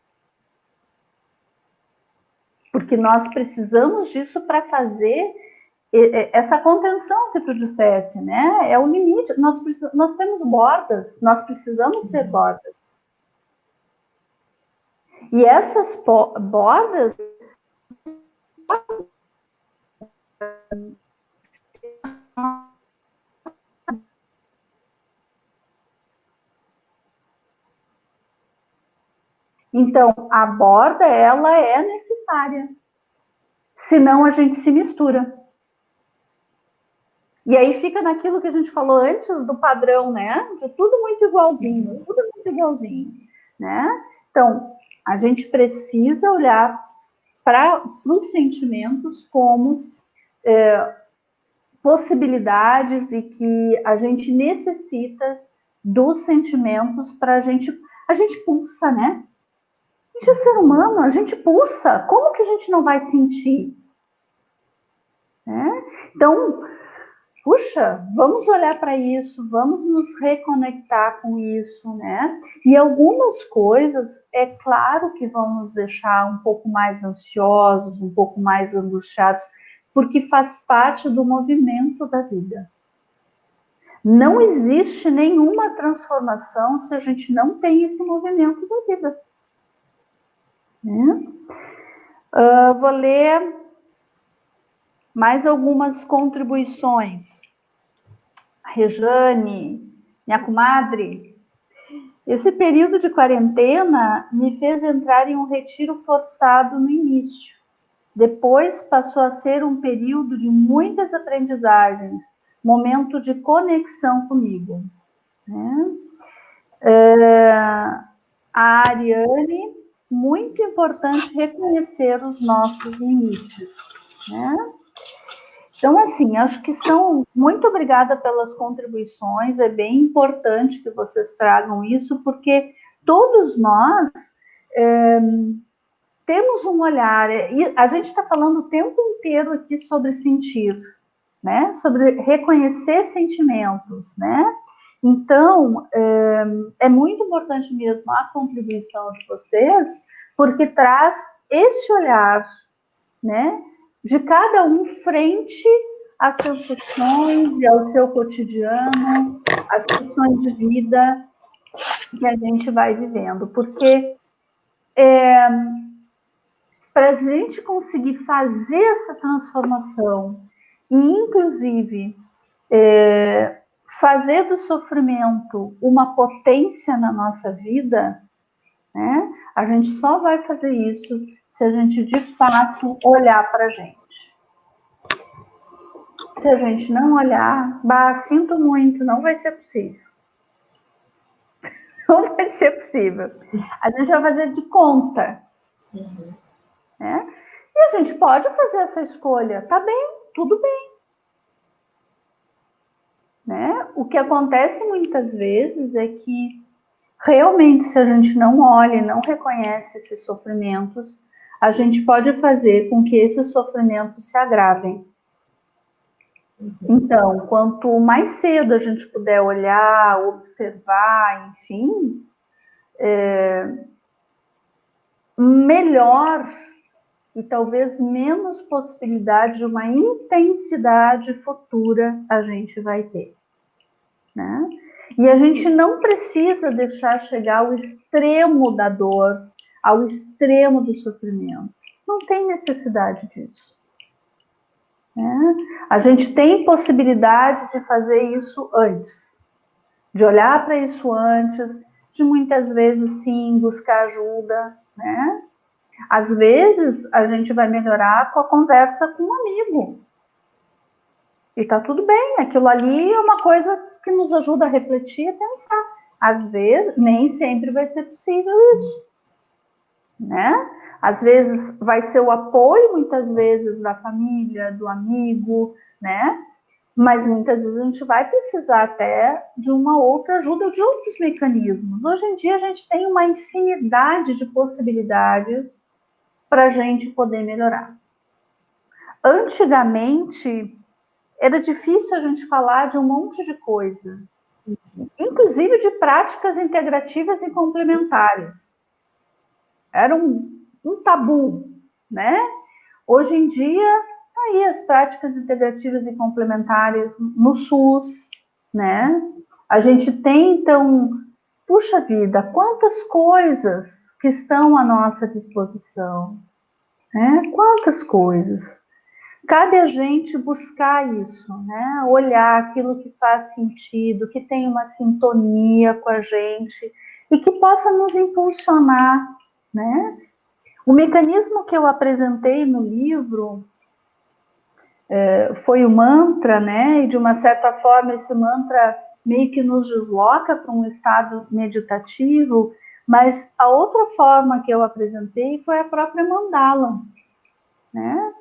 Porque nós precisamos disso para fazer essa contenção que tu dissesse, né? É o limite. Nós temos bordas, nós precisamos ter bordas. E essas bordas Então, a borda, ela é necessária. Senão a gente se mistura. E aí fica naquilo que a gente falou antes do padrão, né? De tudo muito igualzinho, tudo muito igualzinho, né? Então, a gente precisa olhar para os sentimentos como possibilidades e que a gente necessita dos sentimentos para a gente pulsa, né? A gente é ser humano, a gente pulsa. Como que a gente não vai sentir? Né? Então, puxa, vamos olhar para isso, vamos nos reconectar com isso, né? E algumas coisas, é claro que vão nos deixar um pouco mais ansiosos, um pouco mais angustiados, porque faz parte do movimento da vida. Não existe nenhuma transformação se a gente não tem esse movimento da vida. Né? Vou ler mais algumas contribuições. Rejane, minha comadre, esse período de quarentena me fez entrar em um retiro forçado no início. Depois passou a ser um período de muitas aprendizagens, momento de conexão comigo. Né? A Ariane, muito importante reconhecer os nossos limites. Né? Então, assim, acho que são... Muito obrigada pelas contribuições, é bem importante que vocês tragam isso, porque todos nós temos um olhar, e a gente está falando o tempo inteiro aqui sobre sentir, né? Sobre reconhecer sentimentos, né? Então, é muito importante mesmo a contribuição de vocês, porque traz esse olhar, né? De cada um frente às sensações e ao seu cotidiano, às questões de vida que a gente vai vivendo. Porque para a gente conseguir fazer essa transformação e, inclusive, fazer do sofrimento uma potência na nossa vida, né? A gente só vai fazer isso se a gente, de fato, olhar para a gente. Se a gente não olhar, sinto muito, não vai ser possível. Não vai ser possível. A gente vai fazer de conta. Né? E a gente pode fazer essa escolha. Tá bem, tudo bem. Né? O que acontece muitas vezes é que realmente, se a gente não olha e não reconhece esses sofrimentos, a gente pode fazer com que esses sofrimentos se agravem. Então, quanto mais cedo a gente puder olhar, observar, enfim, melhor e talvez menos possibilidade de uma intensidade futura a gente vai ter. Né? E a gente não precisa deixar chegar ao extremo da dor, ao extremo do sofrimento. Não tem necessidade disso. Né? A gente tem possibilidade de fazer isso antes, de olhar para isso antes, de muitas vezes sim buscar ajuda, né? Às vezes a gente vai melhorar com a conversa com um amigo. E tá tudo bem, aquilo ali é uma coisa que nos ajuda a refletir e a pensar. Às vezes, nem sempre vai ser possível isso, né? Às vezes vai ser o apoio, muitas vezes, da família, do amigo, né? Mas muitas vezes a gente vai precisar até de uma outra ajuda, de outros mecanismos. Hoje em dia a gente tem uma infinidade de possibilidades para a gente poder melhorar. Antigamente, era difícil a gente falar de um monte de coisa, inclusive de práticas integrativas e complementares. Era um tabu, né? Hoje em dia, aí as práticas integrativas e complementares no SUS, né? A gente tem, então, puxa vida, quantas coisas que estão à nossa disposição, né? Quantas coisas. Cabe a gente buscar isso, né? Olhar aquilo que faz sentido, que tem uma sintonia com a gente e que possa nos impulsionar né? O mecanismo que eu apresentei no livro foi o mantra, né? E de uma certa forma esse mantra meio que nos desloca para um estado meditativo, mas a outra forma que eu apresentei foi a própria mandala, né?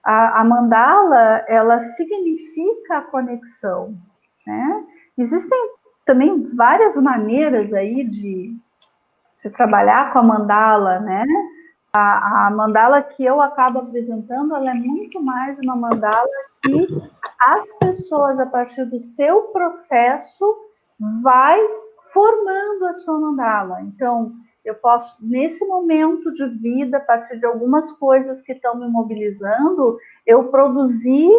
A mandala, ela significa a conexão, né? Existem também várias maneiras aí de trabalhar com a mandala, né? A mandala que eu acabo apresentando, ela é muito mais uma mandala que as pessoas, a partir do seu processo, vai formando a sua mandala. Então, eu posso, nesse momento de vida, a partir de algumas coisas que estão me mobilizando, eu produzir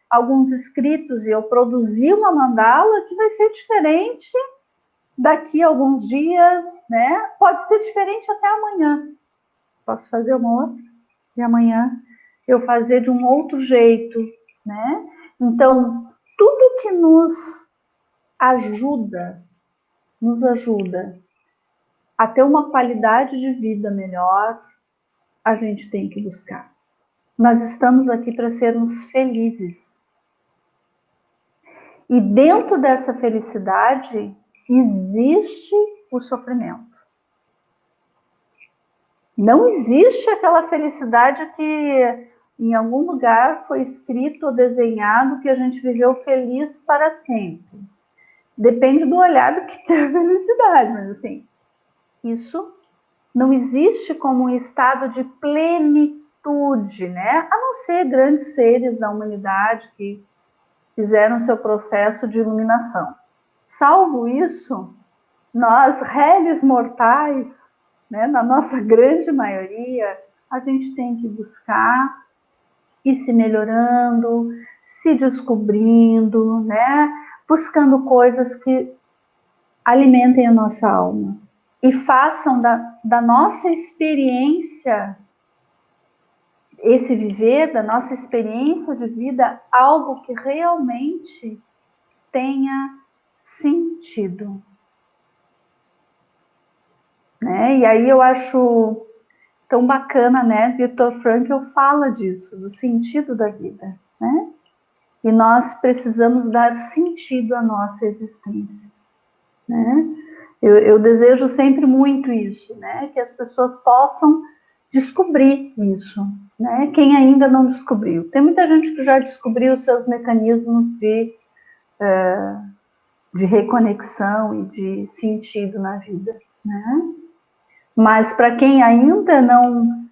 alguns escritos e eu produzir uma mandala que vai ser diferente daqui a alguns dias, né? Pode ser diferente até amanhã. Posso fazer uma outra e amanhã eu fazer de um outro jeito, né? Então, tudo que nos ajuda a ter uma qualidade de vida melhor, a gente tem que buscar. Nós estamos aqui para sermos felizes. E dentro dessa felicidade existe o sofrimento. Não existe aquela felicidade que em algum lugar foi escrito ou desenhado que a gente viveu feliz para sempre. Depende do olhar do que tem a felicidade, mas assim, isso não existe como um estado de plenitude, né? A não ser grandes seres da humanidade que fizeram seu processo de iluminação. Salvo isso, nós, réis mortais, né, na nossa grande maioria, a gente tem que buscar ir se melhorando, se descobrindo, né, buscando coisas que alimentem a nossa alma e façam da nossa experiência, esse viver, da nossa experiência de vida, algo que realmente tenha sentido. Né? E aí eu acho tão bacana, né? Viktor Frankl fala disso, do sentido da vida, né? E nós precisamos dar sentido à nossa existência, né? Eu desejo sempre muito isso, né? Que as pessoas possam descobrir isso, né? Quem ainda não descobriu. Tem muita gente que já descobriu os seus mecanismos de reconexão e de sentido na vida, né? Mas para quem ainda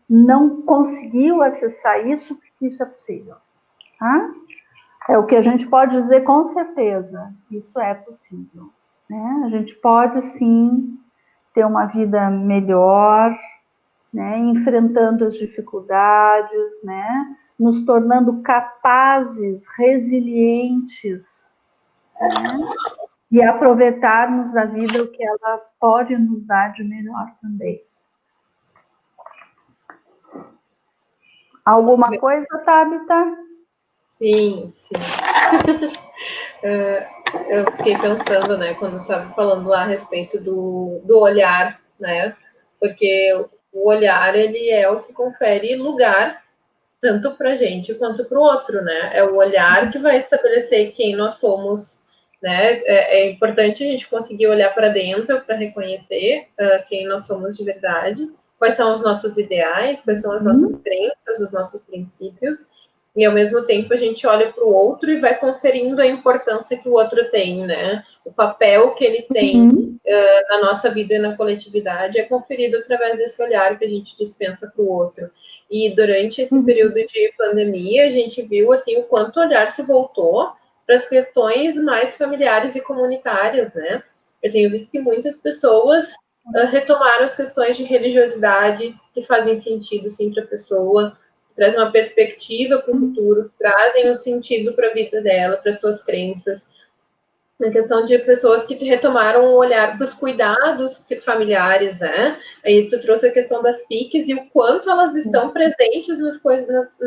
não conseguiu acessar isso, isso é possível. Tá? É o que a gente pode dizer com certeza, isso é possível. Né? A gente pode sim ter uma vida melhor, né? Enfrentando as dificuldades, né? Nos tornando capazes, resilientes, né? E aproveitarmos da vida o que ela pode nos dar de melhor também. Alguma coisa, Tabita? Sim, sim. Eu fiquei pensando, né, quando estava falando lá a respeito do olhar, né? Porque o olhar, ele é o que confere lugar tanto para a gente quanto para o outro, né? É o olhar que vai estabelecer quem nós somos, né? É importante a gente conseguir olhar para dentro para reconhecer quem nós somos de verdade, quais são os nossos ideais, quais são as nossas crenças, os nossos princípios, e ao mesmo tempo a gente olha para o outro e vai conferindo a importância que o outro tem, né? O papel que ele tem na nossa vida e na coletividade é conferido através desse olhar que a gente dispensa para o outro. E durante esse período de pandemia, a gente viu assim o quanto o olhar se voltou para as questões mais familiares e comunitárias, né? Eu tenho visto que muitas pessoas retomaram as questões de religiosidade que fazem sentido sim para a pessoa, trazem uma perspectiva para o futuro, trazem um sentido para a vida dela, para as suas crenças. Na questão de pessoas que retomaram o olhar para os cuidados familiares, né? Aí tu trouxe a questão das PICs e o quanto elas estão presentes nas coisas,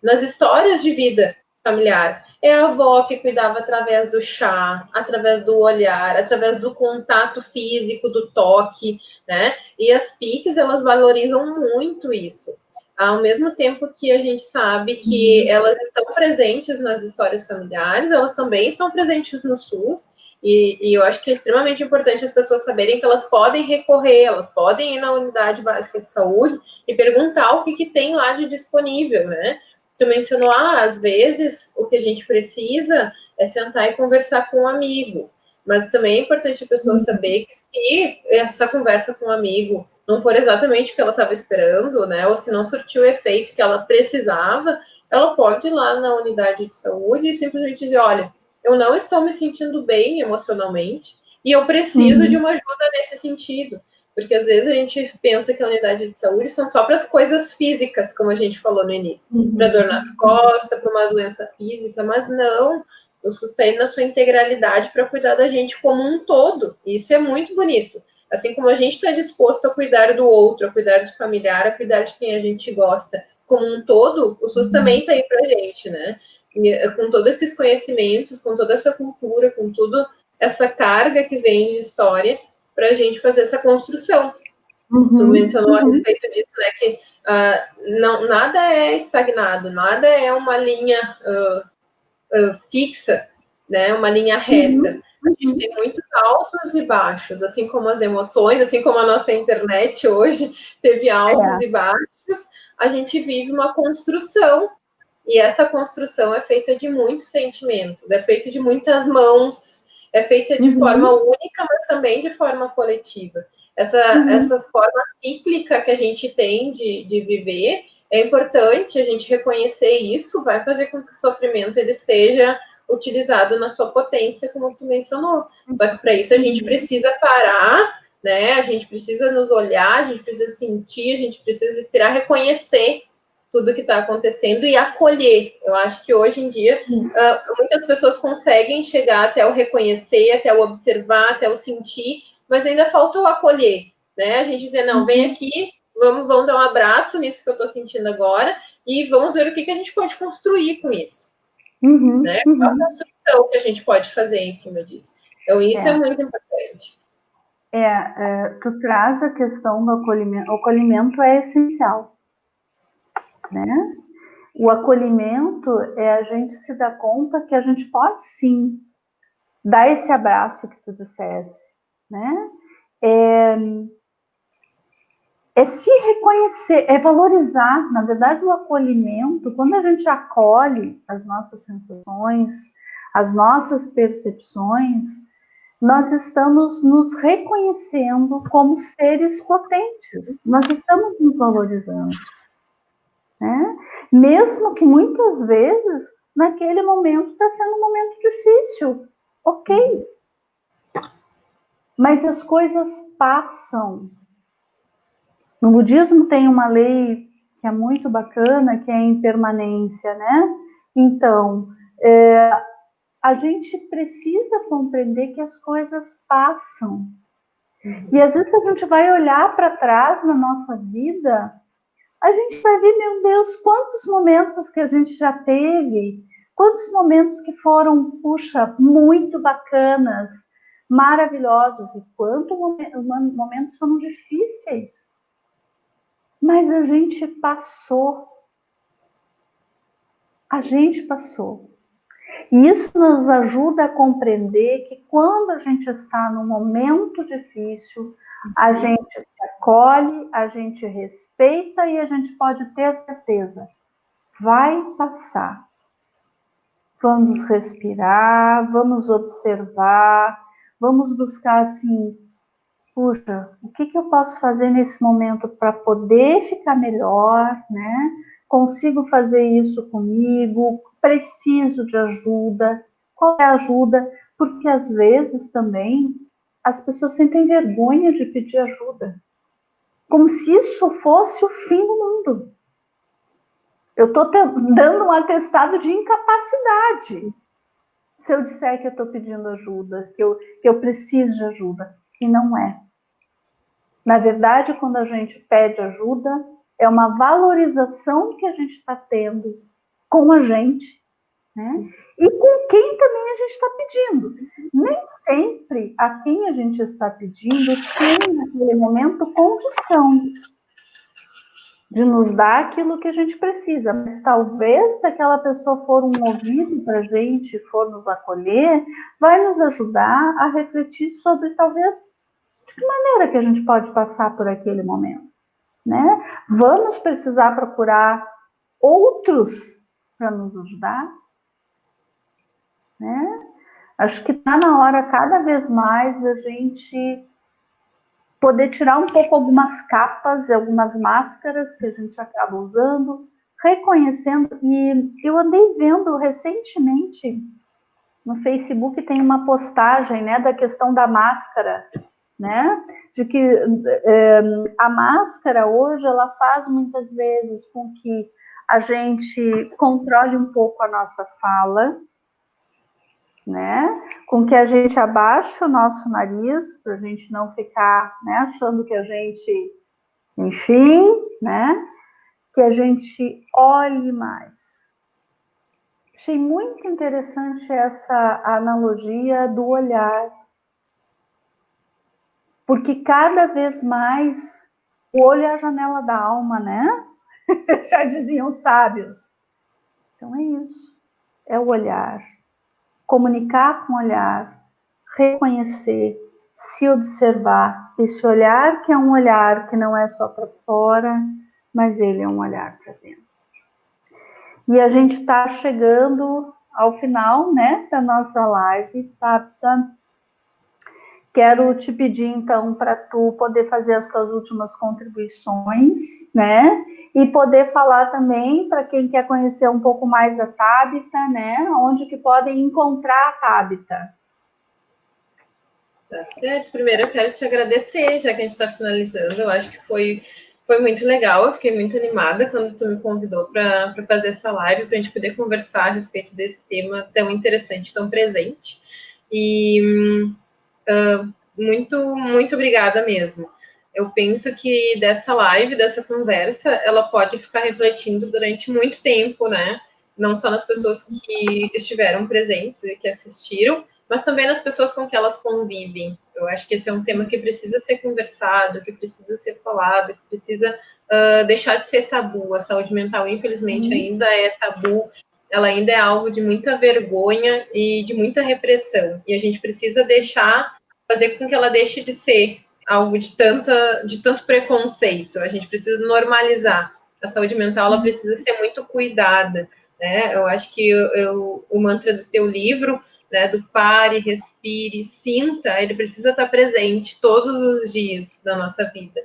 nas histórias de vida familiar. É a avó que cuidava através do chá, através do olhar, através do contato físico, do toque, né? E as PICs, elas valorizam muito isso. Ao mesmo tempo que a gente sabe que elas estão presentes nas histórias familiares, elas também estão presentes no SUS, e eu acho que é extremamente importante as pessoas saberem que elas podem recorrer, elas podem ir na unidade básica de saúde e perguntar o que, que tem lá de disponível, né? Tu mencionou, às vezes o que a gente precisa é sentar e conversar com um amigo, mas também é importante a pessoa saber que se essa conversa com um amigo não for exatamente o que ela estava esperando, né, ou se não surtiu o efeito que ela precisava, ela pode ir lá na unidade de saúde e simplesmente dizer, olha, eu não estou me sentindo bem emocionalmente e eu preciso de uma ajuda nesse sentido. Porque às vezes a gente pensa que a unidade de saúde são só para as coisas físicas, como a gente falou no início, para dor nas costas, para uma doença física, mas não. O SUS está aí na sua integralidade para cuidar da gente como um todo. E isso é muito bonito. Assim como a gente está disposto a cuidar do outro, a cuidar do familiar, a cuidar de quem a gente gosta como um todo, o SUS também está aí para a gente, né? E, com todos esses conhecimentos, com toda essa cultura, com toda essa carga que vem de história, para a gente fazer essa construção. Tu mencionou a respeito disso, né? Que não, nada é estagnado, nada é uma linha fixa, né? Uma linha reta. A gente tem muitos altos e baixos, assim como as emoções, assim como a nossa internet hoje teve altos e baixos, a gente vive uma construção. E essa construção é feita de muitos sentimentos, é feita de muitas mãos, é feita de forma única, mas também de forma coletiva. Essa forma cíclica que a gente tem de viver, é importante a gente reconhecer isso, vai fazer com que o sofrimento ele seja utilizado na sua potência, como tu mencionou. Só que para isso a gente precisa parar, né? A gente precisa nos olhar, a gente precisa sentir, a gente precisa respirar, reconhecer tudo que está acontecendo e acolher. Eu acho que hoje em dia muitas pessoas conseguem chegar até o reconhecer, até o observar, até o sentir, mas ainda falta o acolher, né? A gente dizer, não, vem aqui, vamos dar um abraço nisso que eu estou sentindo agora e vamos ver o que a gente pode construir com isso. Né? Qual a construção que a gente pode fazer em cima disso? Então, isso é muito importante. Tu traz a questão do acolhimento. O acolhimento é essencial, né? O acolhimento é a gente se dar conta que a gente pode sim dar esse abraço que tu dissesse, né? É se reconhecer, é valorizar. Na verdade, o acolhimento, quando a gente acolhe as nossas sensações, as nossas percepções, nós estamos nos reconhecendo como seres potentes, nós estamos nos valorizando, né? Mesmo que muitas vezes, naquele momento, está sendo um momento difícil, ok. Mas as coisas passam. No budismo tem uma lei que é muito bacana, que é a impermanência, né? Então, a gente precisa compreender que as coisas passam. E às vezes a gente vai olhar para trás na nossa vida, a gente vai ver, meu Deus, quantos momentos que a gente já teve, quantos momentos que foram, puxa, muito bacanas, maravilhosos, e quantos momentos foram difíceis. Mas a gente passou. A gente passou. E isso nos ajuda a compreender que quando a gente está num momento difícil, a gente se acolhe, a gente respeita e a gente pode ter certeza, vai passar. Vamos respirar, vamos observar, vamos buscar assim, puxa, o que eu posso fazer nesse momento para poder ficar melhor, né? Consigo fazer isso comigo? Preciso de ajuda? Qual é a ajuda? Porque às vezes também as pessoas sentem vergonha de pedir ajuda, como se isso fosse o fim do mundo. Eu estou dando um atestado de incapacidade se eu disser que eu estou pedindo ajuda, que eu preciso de ajuda, e não é. Na verdade, quando a gente pede ajuda, é uma valorização que a gente está tendo com a gente né? E com quem também a gente está pedindo. Nem sempre a quem a gente está pedindo tem, naquele momento, condição de nos dar aquilo que a gente precisa. Mas talvez, se aquela pessoa for um ouvido para a gente, for nos acolher, vai nos ajudar a refletir sobre, talvez, de que maneira que a gente pode passar por aquele momento, né? Vamos precisar procurar outros para nos ajudar, né? Acho que está na hora, cada vez mais, da gente poder tirar um pouco algumas capas, algumas máscaras que a gente acaba usando, reconhecendo. E eu andei vendo recentemente no Facebook, tem uma postagem, né, da questão da máscara, né, de que a máscara hoje ela faz muitas vezes com que a gente controle um pouco a nossa fala, né? Com que a gente abaixe o nosso nariz, para a gente não ficar, né, achando que a gente, enfim, né? Que a gente olhe mais. Achei muito interessante essa analogia do olhar, porque cada vez mais o olho é a janela da alma, né? Já diziam os sábios. Então é isso, é o olhar. Comunicar com o olhar, reconhecer, se observar, esse olhar que é um olhar que não é só para fora, mas ele é um olhar para dentro. E a gente está chegando ao final, né, da nossa live, Tabata. Quero te pedir, então, para tu poder fazer as tuas últimas contribuições, né? E poder falar também para quem quer conhecer um pouco mais da Tabita, né? Onde que podem encontrar a Tabita. Tá certo. Primeiro eu quero te agradecer, já que a gente está finalizando. Eu acho que foi muito legal. Eu fiquei muito animada quando tu me convidou para fazer essa live, para a gente poder conversar a respeito desse tema tão interessante, tão presente. E muito obrigada mesmo. Eu penso que dessa live, dessa conversa, ela pode ficar refletindo durante muito tempo, né? Não só nas pessoas que estiveram presentes e que assistiram, mas também nas pessoas com que elas convivem. Eu acho que esse é um tema que precisa ser conversado, que precisa ser falado, que precisa deixar de ser tabu. A saúde mental, infelizmente, ainda é tabu, ela ainda é alvo de muita vergonha e de muita repressão. E a gente precisa fazer com que ela deixe de ser algo de tanto preconceito. A gente precisa normalizar. A saúde mental ela precisa ser muito cuidada, né? Eu acho que o mantra do teu livro, né, do pare, respire, sinta, ele precisa estar presente todos os dias da nossa vida,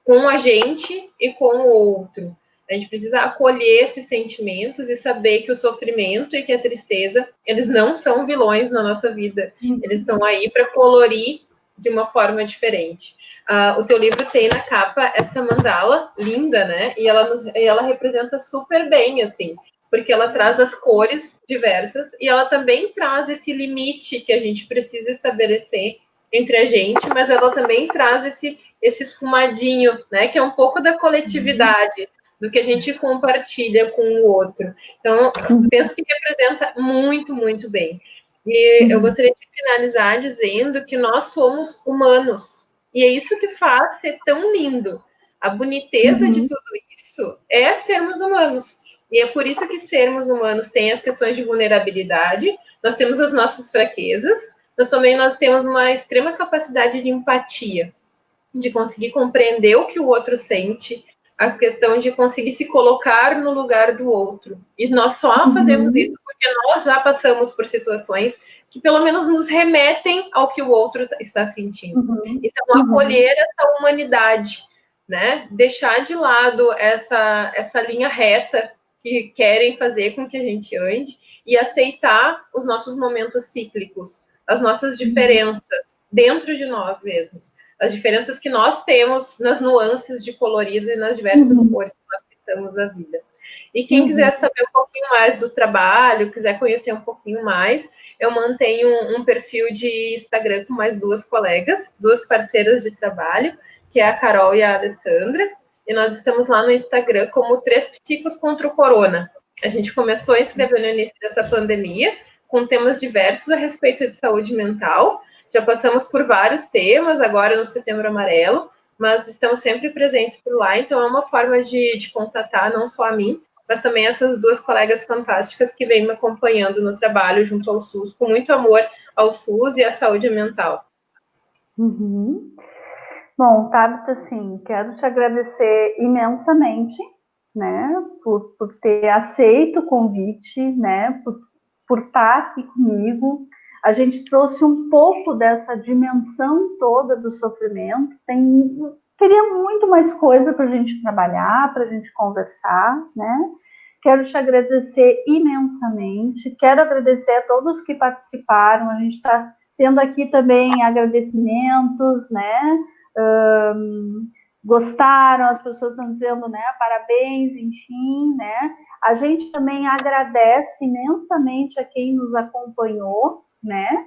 com a gente e com o outro. A gente precisa acolher esses sentimentos e saber que o sofrimento e que a tristeza, eles não são vilões na nossa vida. Eles estão aí para colorir de uma forma diferente. O teu livro tem na capa essa mandala linda, né? E ela representa super bem, assim, porque ela traz as cores diversas e ela também traz esse limite que a gente precisa estabelecer entre a gente, mas ela também traz esse esfumadinho, né? Que é um pouco da coletividade, do que a gente compartilha com o outro. Então, penso que representa muito, muito bem. E eu gostaria de finalizar dizendo que nós somos humanos. E é isso que faz ser tão lindo. A boniteza de tudo isso é sermos humanos. E é por isso que sermos humanos tem as questões de vulnerabilidade, nós temos as nossas fraquezas, mas também nós temos uma extrema capacidade de empatia, de conseguir compreender o que o outro sente, a questão de conseguir se colocar no lugar do outro. E nós só fazemos isso porque nós já passamos por situações que pelo menos nos remetem ao que o outro está sentindo. Então, acolher essa humanidade, né? Deixar de lado essa linha reta que querem fazer com que a gente ande e aceitar os nossos momentos cíclicos, as nossas diferenças dentro de nós mesmos, as diferenças que nós temos nas nuances de colorido e nas diversas cores que nós pintamos a vida. E quem quiser saber um pouquinho mais do trabalho, quiser conhecer um pouquinho mais, eu mantenho um perfil de Instagram com mais duas colegas, duas parceiras de trabalho, que é a Carol e a Alessandra, e nós estamos lá no Instagram como 3 Psicos contra o Corona. A gente começou a escrever no início dessa pandemia, com temas diversos a respeito de saúde mental. Já passamos por vários temas, agora no Setembro Amarelo, mas estamos sempre presentes por lá, então é uma forma de contatar não só a mim, mas também essas duas colegas fantásticas que vêm me acompanhando no trabalho junto ao SUS, com muito amor ao SUS e à saúde mental. Uhum. Bom, Tabita, assim, quero te agradecer imensamente, né, por ter aceito o convite, né, por estar aqui comigo. A gente trouxe um pouco dessa dimensão toda do sofrimento. Teria muito mais coisa para a gente trabalhar, para a gente conversar, né? Quero te agradecer imensamente. Quero agradecer a todos que participaram. A gente está tendo aqui também agradecimentos, né? Gostaram, as pessoas estão dizendo, né, parabéns, enfim, né? A gente também agradece imensamente a quem nos acompanhou, né?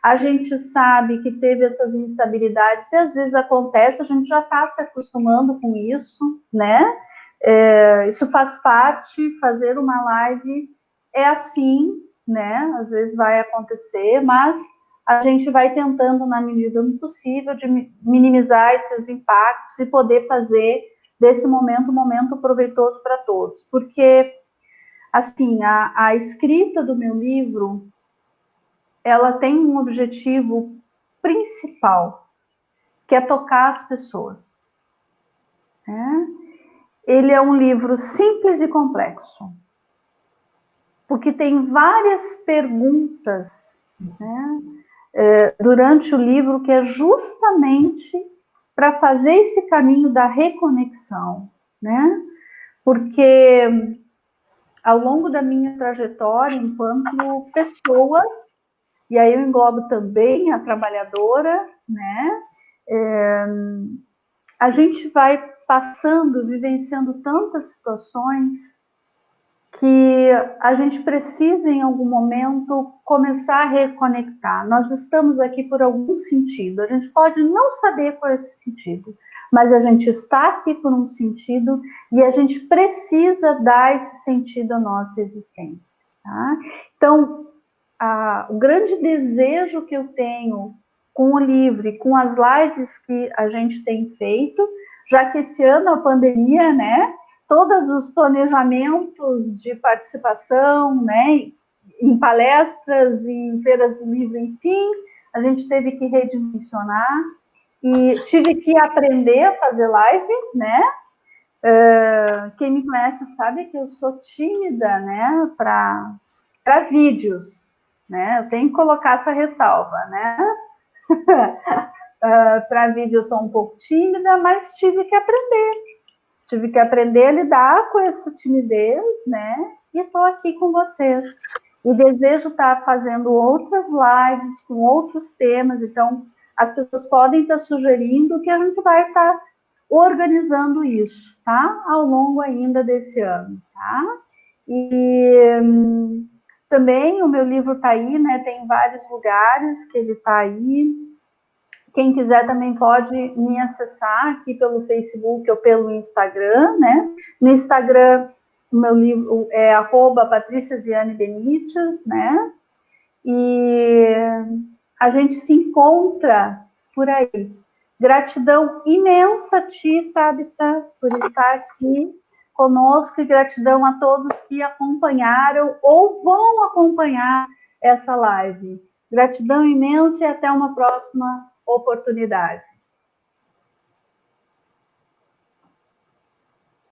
A gente sabe que teve essas instabilidades e às vezes acontece, a gente já está se acostumando com isso, né? Isso faz parte, fazer uma live é assim, né? Às vezes vai acontecer, mas a gente vai tentando, na medida do possível, de minimizar esses impactos e poder fazer desse momento um momento proveitoso para todos. Porque, assim, a escrita do meu livro, ela tem um objetivo principal, que é tocar as pessoas. Né? Ele é um livro simples e complexo, porque tem várias perguntas, né? Durante o livro, que é justamente para fazer esse caminho da reconexão, né? Porque ao longo da minha trajetória enquanto pessoa, e aí eu englobo também a trabalhadora, né? A gente vai passando, vivenciando tantas situações que a gente precisa, em algum momento, começar a reconectar. Nós estamos aqui por algum sentido. A gente pode não saber qual é esse sentido, mas a gente está aqui por um sentido e a gente precisa dar esse sentido à nossa existência. Tá? Então, o grande desejo que eu tenho com o livro e com as lives que a gente tem feito, já que esse ano a pandemia, né, todos os planejamentos de participação, né, em palestras, em feiras do livro, enfim, a gente teve que redimensionar e tive que aprender a fazer live, né? Quem me conhece sabe que eu sou tímida, né, para vídeos, né? Eu tenho que colocar essa ressalva, né? Para vídeo eu sou um pouco tímida, mas tive que aprender a lidar com essa timidez, né? E estou aqui com vocês. E desejo estar fazendo outras lives com outros temas, então as pessoas podem estar sugerindo que a gente vai estar organizando isso, tá? Ao longo ainda desse ano, tá? E também o meu livro está aí, né? Tem vários lugares que ele está aí. Quem quiser também pode me acessar aqui pelo Facebook ou pelo Instagram, né? No Instagram, o meu livro é @patriciaziane_benites, né? E a gente se encontra por aí. Gratidão imensa a ti, Tabita, por estar aqui conosco e gratidão a todos que acompanharam ou vão acompanhar essa live. Gratidão imensa e até uma próxima oportunidade.